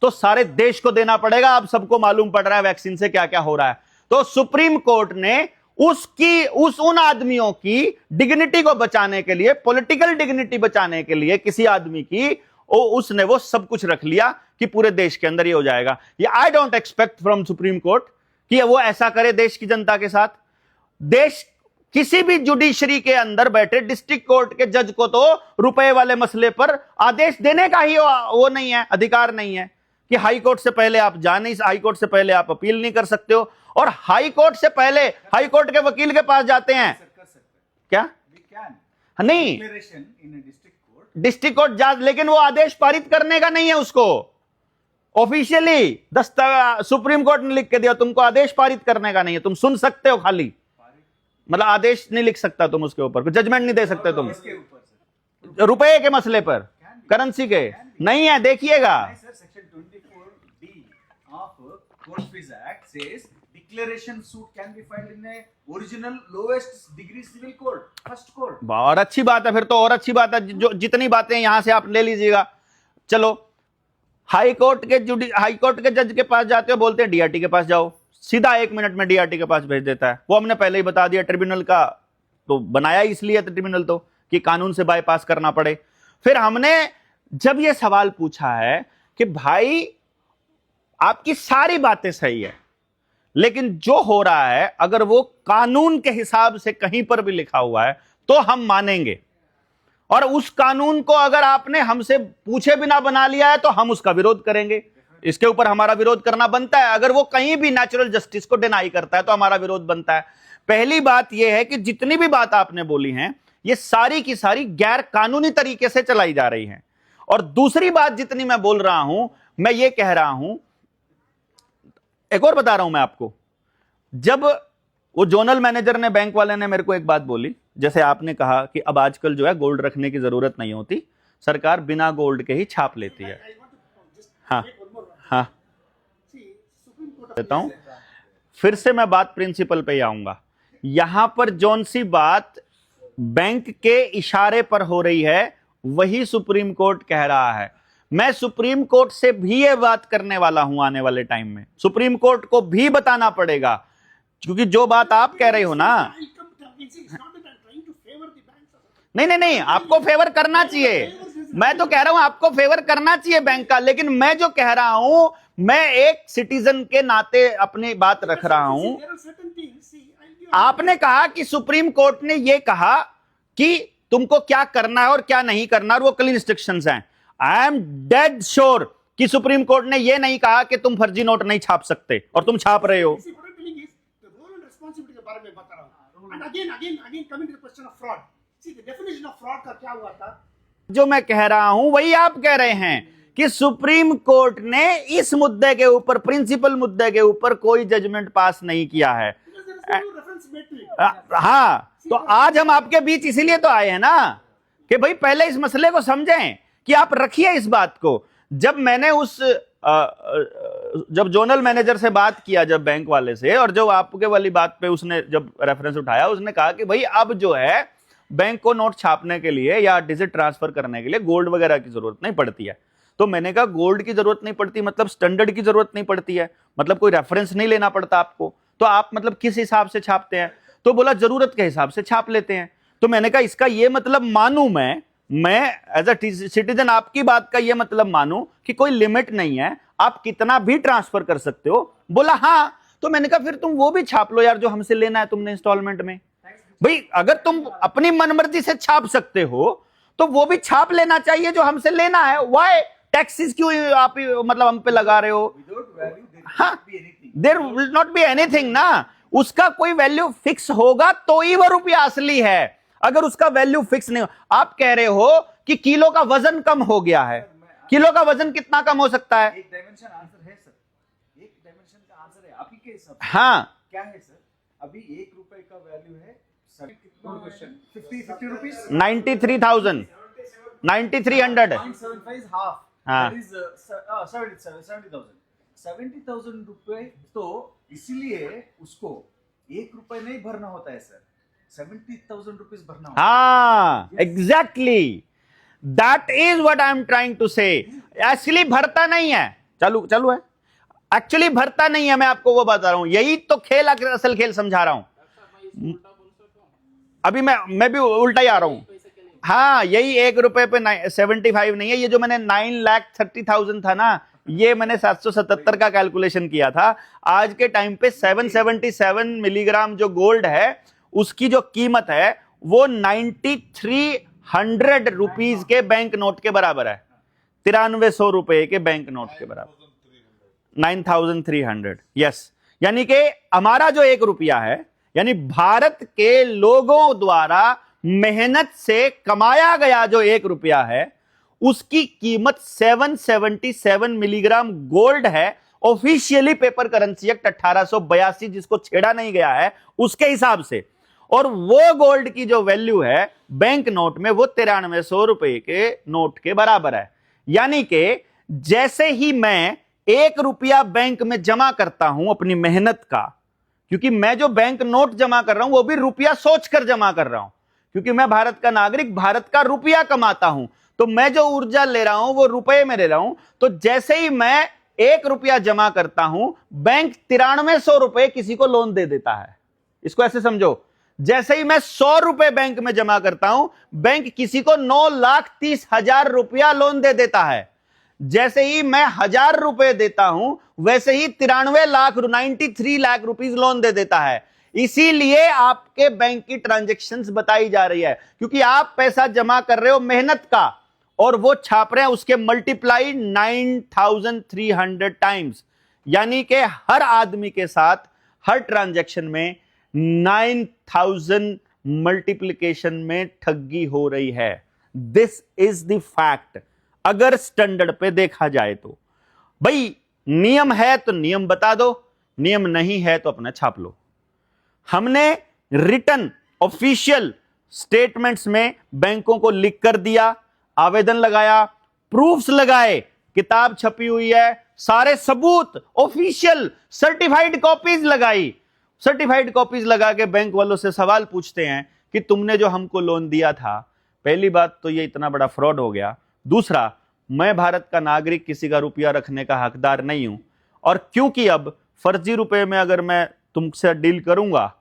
तो सारे देश को देना पड़ेगा। अब सबको मालूम पड़ रहा है वैक्सीन से क्या क्या हो रहा है। तो सुप्रीम कोर्ट ने उन आदमियों की डिग्निटी को बचाने के लिए, पॉलिटिकल डिग्निटी बचाने के लिए किसी आदमी की, उसने वो सब कुछ रख लिया कि पूरे देश के अंदर ये हो जाएगा। ये I don't expect from supreme court कि वो ऐसा करे देश की जनता के साथ। देश किसी भी जुडिशरी के अंदर बैठे डिस्ट्रिक्ट कोर्ट के जज को तो रुपए वाले मसले पर आदेश देने का ही वो नहीं है, अधिकार नहीं है कि हाई कोर्ट से पहले आप हाई कोर्ट से पहले आप अपील नहीं कर सकते हो, और हाई कोर्ट से पहले हाई कोर्ट के वकील के पास जाते हैं। क्या नहीं, डिस्ट्रिक्ट कोर्ट जा, लेकिन वो आदेश पारित करने का नहीं है उसको। ऑफिशियली सुप्रीम कोर्ट ने लिख के दिया, तुमको आदेश पारित करने का नहीं है, तुम सुन सकते हो खाली, मतलब आदेश नहीं लिख सकता तुम उसके ऊपर, जजमेंट नहीं दे सकते तुम रुपए के मसले पर, करेंसी के नहीं है। देखिएगा declaration suit can be filed in a original lowest degree civil court, first court. और अच्छी बात है, फिर तो और अच्छी बात है। जो जितनी बातें यहां से आप ले लीजिएगा। चलो हाई कोर्ट के जज के पास जाते हो, बोलते हैं डीआरटी के पास जाओ, सीधा 1 मिनट में डीआरटी के पास भेज देता है। वो हमने पहले ही बता दिया, ट्रिब्यूनल का तो बनाया इसलिए ट्रिब्यूनल तो कि कानून से बाईपास करना पड़े। फिर हमने जब ये सवाल पूछा है कि भाई आपकी सारी बातें सही है, लेकिन जो हो रहा है अगर वो कानून के हिसाब से कहीं पर भी लिखा हुआ है तो हम मानेंगे, और उस कानून को अगर आपने हमसे पूछे बिना बना लिया है तो हम उसका विरोध करेंगे। इसके ऊपर हमारा विरोध करना बनता है। अगर वो कहीं भी नेचुरल जस्टिस को डिनाई करता है तो हमारा विरोध बनता है। पहली बात यह है कि जितनी भी बात आपने बोली हैं ये सारी की सारी गैर कानूनी तरीके से चलाई जा रही हैं। और दूसरी बात जितनी मैं बोल रहा हूं, मैं ये कह रहा हूं, एक और बता रहा हूं मैं आपको, जब वो जोनल मैनेजर ने, बैंक वाले ने मेरे को एक बात बोली, जैसे आपने कहा कि अब आजकल जो है गोल्ड रखने की जरूरत नहीं होती, सरकार बिना गोल्ड के ही छाप लेती है। हाँ हाँ, देता हूं, फिर से मैं बात प्रिंसिपल पे ही आऊंगा। यहां पर जौन सी बात बैंक के इशारे पर हो रही है वही सुप्रीम कोर्ट कह रहा है। मैं सुप्रीम कोर्ट से भी ये बात करने वाला हूं आने वाले टाइम में, सुप्रीम कोर्ट को भी बताना पड़ेगा, क्योंकि जो बात आप कह रहे हो ना, नहीं नहीं नहीं, आपको फेवर करना चाहिए, मैं तो कह रहा हूं आपको फेवर करना चाहिए बैंक का, लेकिन मैं जो कह रहा हूं, मैं एक सिटीजन के नाते अपनी बात रख रहा हूं। आपने कहा कि सुप्रीम कोर्ट ने यह कहा कि तुमको क्या करना है और क्या नहीं करना, और वो क्लीन इंस्ट्रक्शंस हैं। आई एम डेड श्योर कि सुप्रीम कोर्ट ने यह नहीं कहा कि तुम फर्जी नोट नहीं छाप सकते, और तुम छाप रहे हो। जो मैं कह रहा हूं वही आप कह रहे हैं कि सुप्रीम कोर्ट ने इस मुद्दे के ऊपर, प्रिंसिपल मुद्दे के ऊपर कोई जजमेंट पास नहीं किया है। हाँ, तो आज हम आपके बीच इसीलिए तो आए हैं ना कि भाई पहले इस मसले को समझें, कि आप रखिए इस बात को। जब मैंने जब जोनल मैनेजर से बात किया, जब बैंक वाले से, और जो आपके वाली बात पे उसने जब रेफरेंस उठाया, उसने कहा कि भाई अब जो है बैंक को नोट छापने के लिए या डिजिट ट्रांसफर करने के लिए गोल्ड वगैरह की जरूरत नहीं पड़ती है। तो मैंने कहा गोल्ड की जरूरत नहीं पड़ती मतलब स्टैंडर्ड की जरूरत नहीं पड़ती है, मतलब कोई रेफरेंस नहीं लेना पड़ता आपको, तो आप मतलब किस हिसाब से छापते हैं? तो बोला जरूरत के हिसाब से छाप लेते हैं। तो मैंने कहा इसका यह मतलब मानूं मैं एज अ सिटीजन आपकी बात का यह मतलब मानूं कि कोई लिमिट नहीं है, आप कितना भी ट्रांसफर कर सकते हो? बोला हाँ। तो मैंने कहा फिर तुम वो भी छाप लो यार जो हमसे लेना है तुमने इंस्टॉलमेंट में। भाई अगर तुम अपनी मनमर्जी से छाप सकते हो तो वो भी छाप लेना चाहिए जो हमसे लेना है। वाई टैक्सेस क्यों आप मतलब हम पे लगा रहे हो? हाँ, there will not be anything ना, उसका कोई वैल्यू फिक्स होगा तो ही वो रुपया असली है। अगर उसका वैल्यू फिक्स नहीं हो, आप कह रहे हो कि किलो का वजन कम हो गया है, किलो का वजन कितना कम हो सकता है? एक डायमेंशन आंसर है सर, एक डायमेंशन का आंसर है आपकी के हिसाब से। हाँ, क्या है सर? अभी 1 रुपए का वैल्यू है 50 रुपीस, 93,000, 9300। 0.75 is half. हाँ। That is 70,000 रुपए। तो इसीलिए उसको 1 रुपए नहीं भरना होता है सर, 70,000 रुपीस भरना होता है। हाँ, exactly that is what I am trying to say. Actually भरता नहीं है, चालू है, एक्चुअली भरता नहीं है। मैं आपको वो बता रहा हूं, यही तो खेल, असल खेल समझा रहा हूं। अभी मैं भी उल्टा ही आ रहा हूं। हाँ, यही 1 रुपए पे 75 नहीं है, ये जो मैंने 9,30,000 था ना, ये मैंने 777 का कैलकुलेशन किया था। आज के टाइम पे 777 मिलीग्राम जो गोल्ड है उसकी जो कीमत है वो 9300 रुपीज के बैंक नोट के बराबर है, 9300 रुपए के बैंक नोट के बराबर, 9300। यस, यानी कि हमारा जो 1 रुपया है, यानी भारत के लोगों द्वारा मेहनत से कमाया गया जो 1 रुपया है, उसकी कीमत 777 मिलीग्राम गोल्ड है। ऑफिशियली पेपर करेंसी एक्ट 1882 जिसको छेड़ा नहीं गया है उसके हिसाब से, और वो गोल्ड की जो वैल्यू है बैंक नोट में वो 9300 रुपए के नोट के बराबर है। यानी कि जैसे ही मैं 1 रुपया बैंक में जमा करता हूं अपनी मेहनत का, क्योंकि मैं जो बैंक नोट जमा कर रहा हूं वो भी रुपया सोचकर जमा कर रहा हूं, क्योंकि मैं भारत का नागरिक, भारत का रुपया कमाता हूं, तो मैं जो ऊर्जा ले रहा हूं वो रुपए में ले रहा हूं। तो जैसे ही मैं 1 रुपया जमा करता हूं, बैंक 9300 रुपए किसी को लोन दे देता है। इसको ऐसे समझो, जैसे ही मैं 100 रुपए बैंक में जमा करता हूं, बैंक किसी को 9,30,000 रुपया लोन दे देता है। जैसे ही मैं 1000 रुपए देता हूं, वैसे ही 93 लाख रुपीस लोन दे देता है। इसीलिए आपके बैंक की ट्रांजैक्शंस बताई जा रही है, क्योंकि आप पैसा जमा कर रहे हो मेहनत का, और वो छाप रहे हैं उसके मल्टीप्लाई 9300 टाइम्स। यानी कि हर आदमी के साथ हर ट्रांजैक्शन में 9000 मल्टीप्लिकेशन में ठगी हो रही है। This is the fact. अगर स्टैंडर्ड पे देखा जाए तो भाई नियम है तो नियम बता दो, नियम नहीं है तो अपना छाप लो। हमने रिटन ऑफिशियल स्टेटमेंट्स में बैंकों को लिख कर दिया, आवेदन लगाया, प्रूफ्स लगाए, किताब छपी हुई है, सारे सबूत ऑफिशियल सर्टिफाइड कॉपीज लगाई। सर्टिफाइड कॉपीज लगा के बैंक वालों से सवाल पूछते हैं कि तुमने जो हमको लोन दिया था, पहली बात तो ये इतना बड़ा फ्रॉड हो गया, दूसरा मैं भारत का नागरिक किसी का रुपया रखने का हकदार नहीं हूं, और क्योंकि अब फर्जी रुपए में अगर मैं तुमसे डील करूंगा,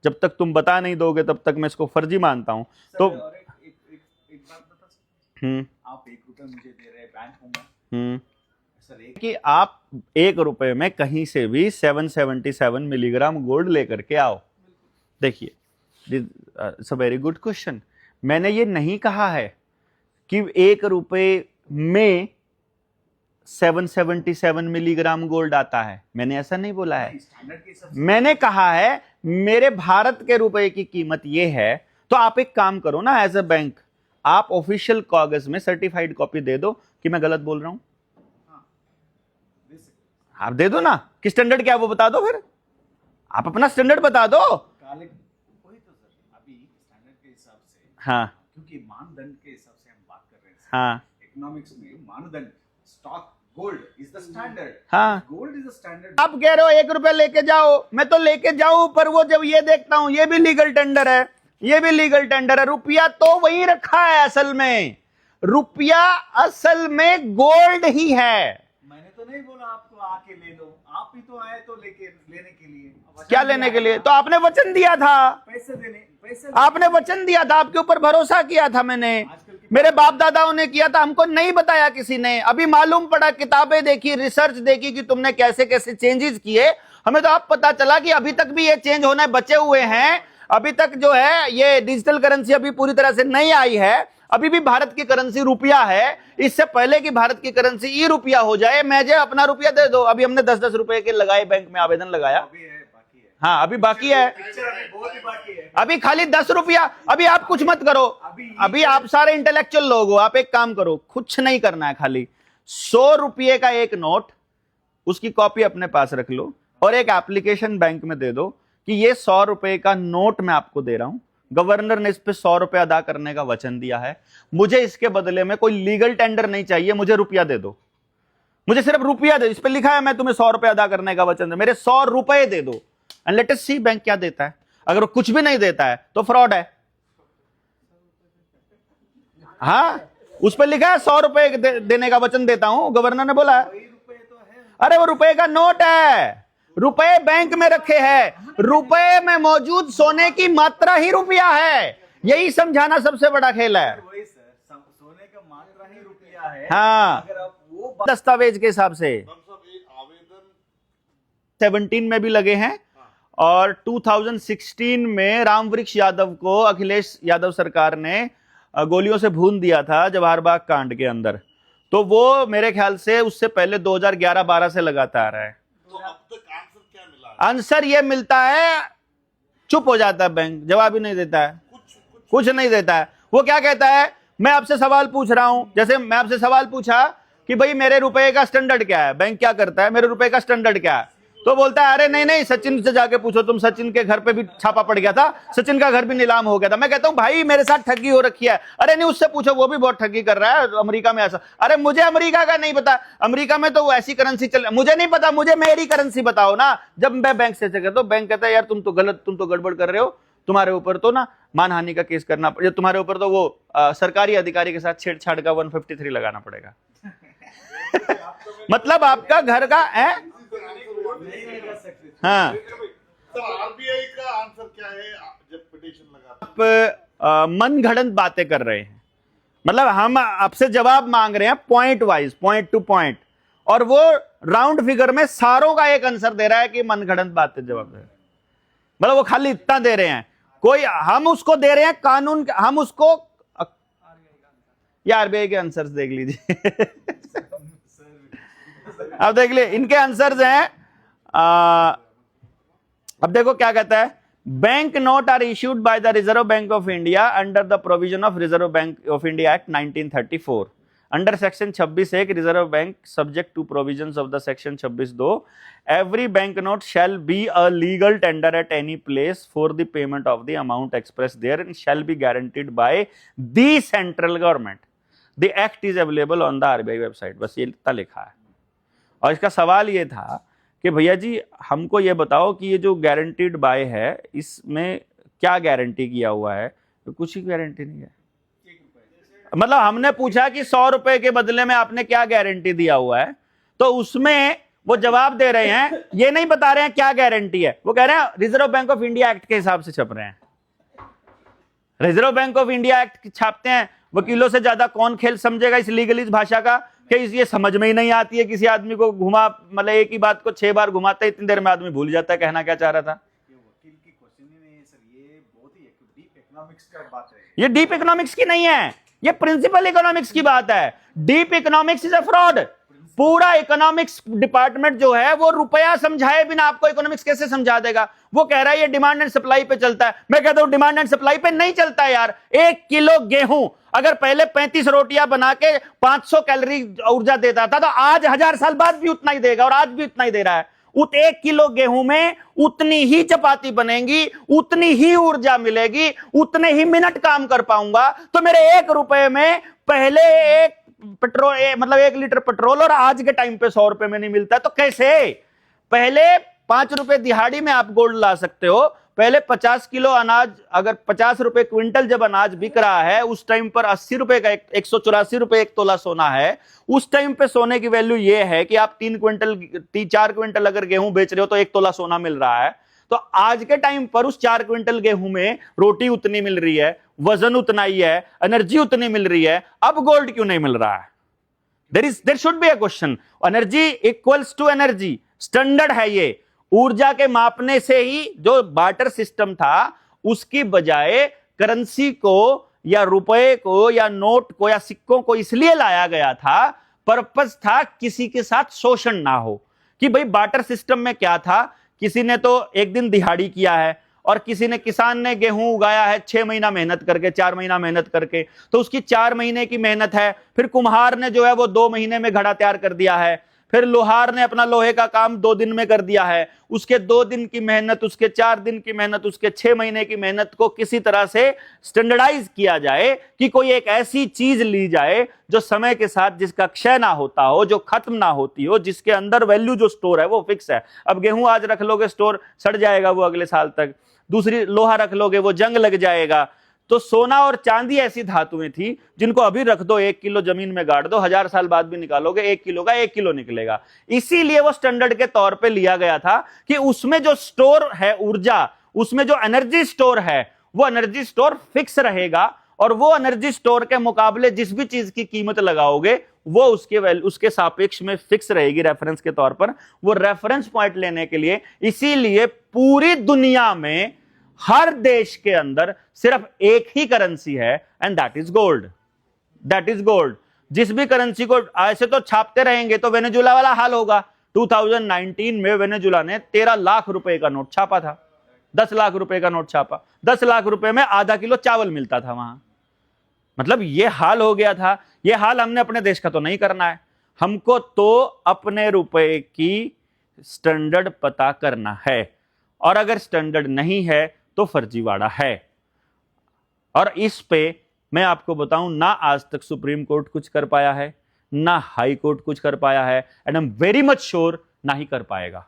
जब तक तुम बता नहीं दोगे तब तक मैं इसको फर्जी मानता हूं। सर, तो और एक बात बता सकते हैं? आप 1 रुपए मुझे दे रहे हैं बैंक में, सर कि आप 1 रुपए में कहीं से भी 777 मिलीग्राम गोल्ड लेकर के आओ। देखिए, it's a very good question. मैंने ये नहीं कहा है कि 1 रुपए में 777 मिलीग्राम गोल्ड आता है, मैंने ऐसा नहीं बोला है। स्टैंडर्ड के हिसाब से मैंने कहा है मेरे भारत के रुपए की कीमत ये है, तो आप एक काम करो ना, एज अ बैंक आप ऑफिशियल कागज में सर्टिफाइड कॉपी दे दो कि मैं गलत बोल रहा हूं। दे सकते आप दे दो ना, कि स्टैंडर्ड क्या है वो बता दो, फिर आप अपना स्टैंडर्ड बता दो। काले वही तो सर, अभी स्टैंडर्ड के हिसाब से, हाँ क्योंकि मानदंड के हिसाब से हम बात कर रहे हैं। हाँ इकोनॉमिक्स में मानदंड, stock gold is the standard. हाँ। Gold is the standard. आप कह रहे हो 1 रुपए लेके जाओ, मैं तो लेके जाऊं, पर वो जब ये देखता हूं ये भी लीगल टेंडर है, ये भी लीगल टेंडर है। रुपया तो वही रखा है, असल में रुपया असल में गोल्ड ही है। मैंने तो नहीं बोला आपको आके ले लो, आप ही तो आए तो लेने के लिए। वचन क्या दिया लेने के था, लिए? तो आपने वचन दिया था, पैसे देने, आपने वचन दिया था, आपके ऊपर भरोसा किया था मैंने, मेरे बाप दादाओं ने किया था, हमको नहीं बताया किसी ने। अभी मालूम पड़ा, किताबें देखी, रिसर्च देखी कि तुमने कैसे कैसे चेंजेस किए, हमें तो अब पता चला कि अभी तक भी ये चेंज होने बचे हुए हैं। अभी तक जो है ये डिजिटल करेंसी अभी पूरी तरह से नहीं आई है, अभी भी भारत की करेंसी रुपया है। इससे पहले कि भारत की करेंसी ई रुपया हो जाए, मैं जो अपना रुपया दे दो। अभी हमने 10-10 रुपए के लगाए, बैंक में आवेदन लगाया। अभी है, बाकी है। हाँ अभी बाकी है, पिक्चर अभी बहुत ही बाकी है। अभी खाली 10 रुपया। अभी आप कुछ मत करो, अभी आप सारे इंटेलेक्चुअल लोग हो, आप एक काम करो, कुछ नहीं करना है, खाली 100 रुपये का एक नोट, उसकी कॉपी अपने पास रख लो और एक एप्लीकेशन बैंक में दे दो कि ये 100 रुपए का नोट मैं आपको दे रहा हूं, गवर्नर ने इस पे 100 रुपए अदा करने का वचन दिया है, मुझे इसके बदले में कोई लीगल टेंडर नहीं चाहिए, मुझे रुपया दे दो, मुझे सिर्फ रुपया दे, इस पे लिखा है मैं तुम्हें 100 रुपए अदा करने का वचन दे, मेरे 100 रुपए दे दो, and let us see bank क्या देता है। अगर वो कुछ भी नहीं देता है तो फ्रॉड है। हाँ उस पर लिखा है 100 रुपए देने का वचन देता हूं, गवर्नर ने बोला है। वही रुपए तो है। अरे वो रुपए का नोट है, रुपए बैंक में रखे हैं, रुपए में मौजूद सोने की मात्रा ही रुपया है, यही समझाना सबसे बड़ा खेल है। वही सर, सोने का मात्रा ही रुपया है। हाँ अगर आप वो दस्तावेज के हिसाब से सब एक आवेदन 17 में भी लगे हैं, और 2016 में रामवृक्ष यादव को अखिलेश यादव सरकार ने गोलियों से भून दिया था जवाहर बाग कांड के अंदर, तो वो मेरे ख्याल से उससे पहले 2011-12 से लगाता आ रहा है। तो अब तक आंसर क्या मिला है? आंसर ये मिलता है, चुप हो जाता है बैंक, जवाब ही नहीं देता है, कुछ नहीं देता है। वो क्या कहता है, मैं आपसे सवाल पूछ रहा हूं, जैसे मैं आपसे सवाल पूछा कि भाई मेरे रुपए का स्टैंडर्ड क्या है, बैंक क्या करता है, मेरे रुपए का स्टैंडर्ड क्या है, तो बोलता है अरे नहीं नहीं सचिन से जाके पूछो, तुम सचिन के घर पे भी छापा पड़ गया था, सचिन का घर भी नीलाम हो गया था। मैं कहता हूं भाई मेरे साथ ठगी हो रखी है, अरे नहीं उससे पूछो, वो भी बहुत ठगी कर रहा है अमेरिका में ऐसा। अरे मुझे अमेरिका का नहीं पता, अमेरिका में तो ऐसी करेंसी चल, मुझे नहीं पता, मुझे मेरी करेंसी बताओ ना। जब मैं बैंक से कहता हूं, बैंक कहता है यार तुम तो गलत, तुम तो गड़बड़ कर रहे हो, तुम्हारे ऊपर तो ना मानहानि का केस करना, तुम्हारे ऊपर तो वो सरकारी अधिकारी के साथ छेड़छाड़ का 153 लगाना पड़ेगा। मतलब आपका घर का है। नहीं कर सकते। हाँ सर आरबीआई का आंसर क्या है जब पिटीशन लगा? आप मन घड़ंत बातें कर रहे हैं, मतलब हम आपसे जवाब मांग रहे हैं point wise, point two point, और वो राउंड फिगर में सारों का एक आंसर दे रहा है कि मन घड़ंत बातें जवाब दे रहे हैं। मतलब वो खाली इतना दे रहे हैं, कोई हम उसको दे रहे हैं कानून, हम उसको, या आरबीआई के आंसर्स देख लीजिए। अब देख लिए इनके आंसर्स हैं। अब देखो क्या कहता है, bank note are issued by the Reserve Bank of India under the provision of Reserve Bank of India Act 1934 under section 26(1) Reserve Bank subject to provisions of the section 26(2) every bank note shall be a legal tender at any place for the payment of the amount express there and shall be guaranteed by the central government. The act is available on the RBI website. बस ये इतना लिखा है। और इसका सवाल ये था कि भैया जी हमको ये बताओ कि ये जो गारंटीड बाय है इसमें क्या गारंटी किया हुआ है, तो कुछ ही गारंटी नहीं है। मतलब हमने पूछा कि 100 रुपए के बदले में आपने क्या गारंटी दिया हुआ है, तो उसमें वो जवाब दे रहे हैं, ये नहीं बता रहे हैं क्या गारंटी है। वो कह रहे हैं reserve Bank of India act के हिसाब से छप रहे हैं। Reserve Bank of India act छापते हैं, वकीलों से ज्यादा कौन खेल समझेगा इस लीगलिस्ट भाषा का, कि ये समझ में ही नहीं आती है किसी आदमी को। घुमा मतलब एक ही बात को 6 बार घुमाते इतनी देर में आदमी भूल जाता है कहना क्या चाह रहा था। ये वकील की क्वेश्चन ही नहीं है सर, ये बहुत ही डीप इकोनॉमिक्स का बात है। ये डीप इकोनॉमिक्स की नहीं है, ये प्रिंसिपल इकोनॉमिक्स की बात है। Deep economics is a fraud. पूरा इकोनॉमिक्स डिपार्टमेंट जो है वो रुपया समझाए बिना आपको इकोनॉमिक्स कैसे समझा देगा। वो कह रहा है ये डिमांड एंड सप्लाई पे चलता है। मैं कहता हूं डिमांड एंड सप्लाई पे नहीं चलता है यार। 1 किलो गेहूं अगर पहले 35 रोटियां बना के 500 कैलोरी ऊर्जा देता था, तो आज 1000 साल बाद भी उतना ही देगा, और आज भी उतना ही दे रहा है। 1 किलो गेहूं में उतनी ही चपाती बनेगी, उतनी ही ऊर्जा मिलेगी, उतने ही मिनट काम कर पाऊंगा। तो मेरे 1 रुपए में पहले एक पेट्रोल मतलब 1 लीटर पेट्रोल और आज के टाइम पे 100 रुपए में नहीं मिलता। तो कैसे? पहले 5 रुपए दिहाड़ी में आप गोल्ड ला सकते हो। पहले 50 किलो अनाज, अगर 50 रुपए क्विंटल जब अनाज बिक रहा है, उस टाइम पर 80 रुपए का 184 रुपए 1 तोला सोना है। उस टाइम पे सोने की वैल्यू ये है कि आप 4 क्विंटल अगर गेहूं बेच रहे हो तो 1 तोला सोना मिल रहा है। तो आज के टाइम पर उस 4 क्विंटल गेहूं में रोटी उतनी मिल रही है, वजन उतना ही है, एनर्जी उतनी मिल रही है। अब गोल्ड क्यों नहीं मिल रहा है? There should be a question. Energy equals to energy, standard है ये। ऊर्जा के मापने से ही जो बार्टर सिस्टम था, उसकी बजाय करेंसी को या रुपए को या नोट को या सिक्कों को इसलिए लाया गया था, पर्पस था किसी के साथ शोषण ना हो। कि भाई बार्टर सिस्टम में क्या था, किसी ने तो एक दिन दिहाड़ी किया है, और किसी ने, किसान ने गेहूं उगाया है 6 महीना मेहनत करके, 4 महीना मेहनत करके, तो उसकी 4 महीने की मेहनत है। फिर कुम्हार ने जो है वो 2 महीने में घड़ा तैयार कर दिया है। फिर लोहार ने अपना लोहे का काम 2 दिन में कर दिया है। उसके 2 दिन की मेहनत, उसके 4 दिन की मेहनत, उसके 6 महीने की मेहनत को किसी तरह से स्टैंडर्डाइज किया जाए कि कोई एक ऐसी चीज ली जाए जो समय के साथ जिसका क्षय ना होता हो, जो खत्म ना होती हो, जिसके अंदर वैल्यू जो स्टोर है वो फिक्स है। अब गेहूं आज रख लोगे स्टोर, सड़ जाएगा वो अगले साल तक। दूसरी लोहा रख लोगे वो जंग लग जाएगा। तो सोना और चांदी ऐसी धातुएं थी जिनको अभी रख दो, 1 किलो जमीन में गाड़ दो, 1000 साल बाद भी निकालोगे 1 किलो का 1 किलो निकलेगा। इसीलिए वो स्टैंडर्ड के तौर पे लिया गया था कि उसमें जो स्टोर है ऊर्जा, उसमें जो एनर्जी स्टोर है, वो एनर्जी स्टोर फिक्स रहेगा। और वो एनर्जी स्टोर के मुकाबले जिस भी चीज की कीमत लगाओगे वो उसके सापेक्ष में फिक्स रहेगी रेफरेंस के तौर पर। वो रेफरेंस पॉइंट लेने के लिए, इसीलिए पूरी दुनिया में हर देश के अंदर सिर्फ एक ही करेंसी है, and that is gold. That is gold. जिस भी करेंसी को ऐसे तो छापते रहेंगे तो वेनेजुला वाला हाल होगा। 2019 में वेनेजुला ने 13 लाख रुपए का नोट छापा था, 10 लाख रुपए का नोट छापा। 10 लाख रुपए में आधा किलो चावल मिलता था वहां। मतलब ये हाल हो गया था। ये हाल हमने अपने देश का तो नहीं करना है। हमको तो अपने रुपए की स्टैंडर्ड पता करना है, और अगर स्टैंडर्ड नहीं है तो फर्जीवाड़ा है। और इस पे मैं आपको बताऊं, ना आज तक सुप्रीम कोर्ट कुछ कर पाया है, ना हाई कोर्ट कुछ कर पाया है, and I am very much sure ना ही कर पाएगा,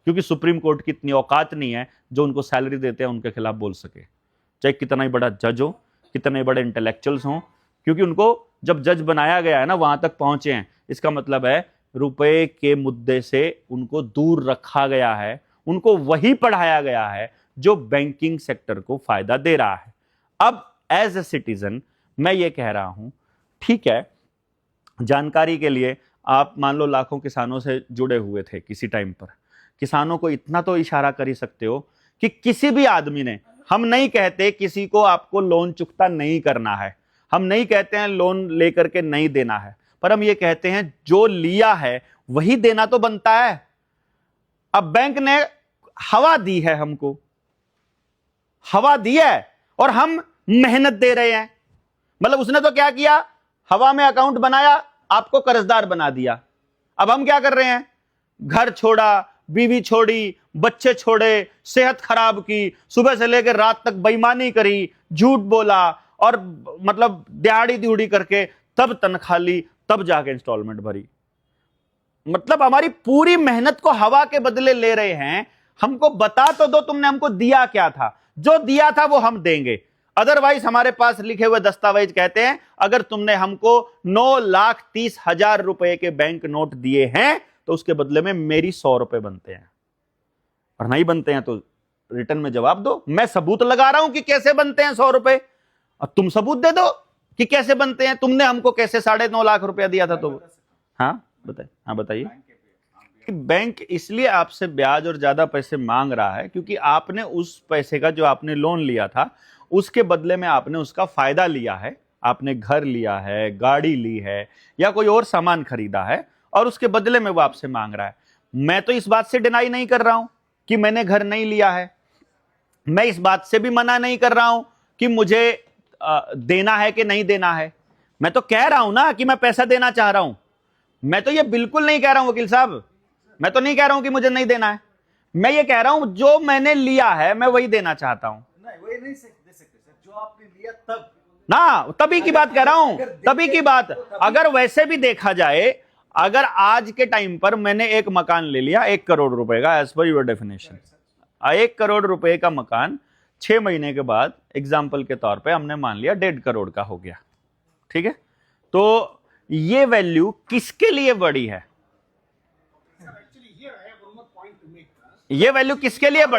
क्योंकि सुप्रीम कोर्ट की इतनी औकात नहीं है जो उनको सैलरी देते हैं उनके खिलाफ बोल सके, चाहे कितना ही बड़ा जज हो, कितने बड़े इंटेलेक्चुअल्स हों। क्योंकि उनको जब जज बनाया गया है ना, वहां तक पहुंचे हैं, इसका मतलब है रुपए के मुद्दे से उनको दूर रखा गया है, उनको वही पढ़ाया गया है जो बैंकिंग सेक्टर को फायदा दे रहा है। अब एज ए सिटीजन मैं ये कह रहा हूं, ठीक है, जानकारी के लिए आप मान लो लाखों किसानों से जुड़े हुए थे किसी टाइम पर, किसानों को इतना तो इशारा कर ही सकते हो कि किसी भी आदमी ने, हम नहीं कहते किसी को आपको लोन चुकता नहीं करना है, हम नहीं कहते हैं लोन लेकर के नहीं देना है, पर हम ये कहते हैं जो लिया है वही देना तो बनता है। अब बैंक ने हवा दी है, हमको हवा दी है और हम मेहनत दे रहे हैं। मतलब उसने तो क्या किया, हवा में अकाउंट बनाया, आपको कर्जदार बना दिया। अब हम क्या कर रहे हैं, घर छोड़ा, बीवी छोड़ी, बच्चे छोड़े, सेहत खराब की, सुबह से लेकर रात तक बेईमानी करी, झूठ बोला, और मतलब दिहाड़ी दिहड़ी करके तब तनख्वाह ली, तब जाके इंस्टॉलमेंट भरी। मतलब हमारी पूरी मेहनत को हवा के बदले ले रहे हैं। हमको बता तो दो तुमने हमको दिया क्या था, जो दिया था वो हम देंगे। अदरवाइज हमारे पास लिखे हुए दस्तावेज कहते हैं अगर तुमने हमको 9,30,000 रुपए के बैंक नोट दिए हैं तो उसके बदले में मेरी 100 रुपए बनते हैं, और नहीं बनते हैं तो रिटर्न में जवाब दो। मैं सबूत लगा रहा हूं कि कैसे बनते हैं 100 रुपए, और तुम सबूत दे दो कि कैसे बनते हैं। तुमने हमको कैसे 9.5 लाख रुपया दिया था? तो हाँ बताइए, हाँ बताइए। बैंक इसलिए आपसे ब्याज और ज्यादा पैसे मांग रहा है क्योंकि आपने उस पैसे का, जो आपने लोन लिया था, उसके बदले में आपने उसका फायदा लिया है। आपने घर लिया है, गाड़ी ली है, या कोई और सामान खरीदा है, और उसके बदले में वो आपसे मांग रहा है। मैं तो इस बात से डिनाई नहीं कर रहा हूं कि मैंने घर नहीं लिया है, मैं इस बात से भी मना नहीं कर रहा हूं कि मुझे देना है कि नहीं देना है। मैं तो कह रहा हूं ना कि मैं पैसा देना चाह रहा हूं। मैं तो ये बिल्कुल नहीं कह रहा हूं वकील साहब, मैं तो नहीं कह रहा हूं कि मुझे नहीं देना है। मैं ये कह रहा हूं जो मैंने लिया है मैं वही देना चाहता हूं। नहीं, वही नहीं दे सकते सर, जो आपने लिया तब ना, तभी की बात कह रहा हूं, तभी की बात। अगर वैसे भी देखा जाए, अगर आज के टाइम पर मैंने एक मकान ले लिया 1 करोड़ रुपए का, as per your definition, 1 crore रुपए का मकान 6 महीने के बाद एग्जाम्पल के तौर पे हमने मान लिया 1.5 करोड़ का हो गया, ठीक है? तो ये वैल्यू किसके लिए बड़ी है? Sir, actually here I have one more point to make. ये वैल्यू किसके लिए बड़ी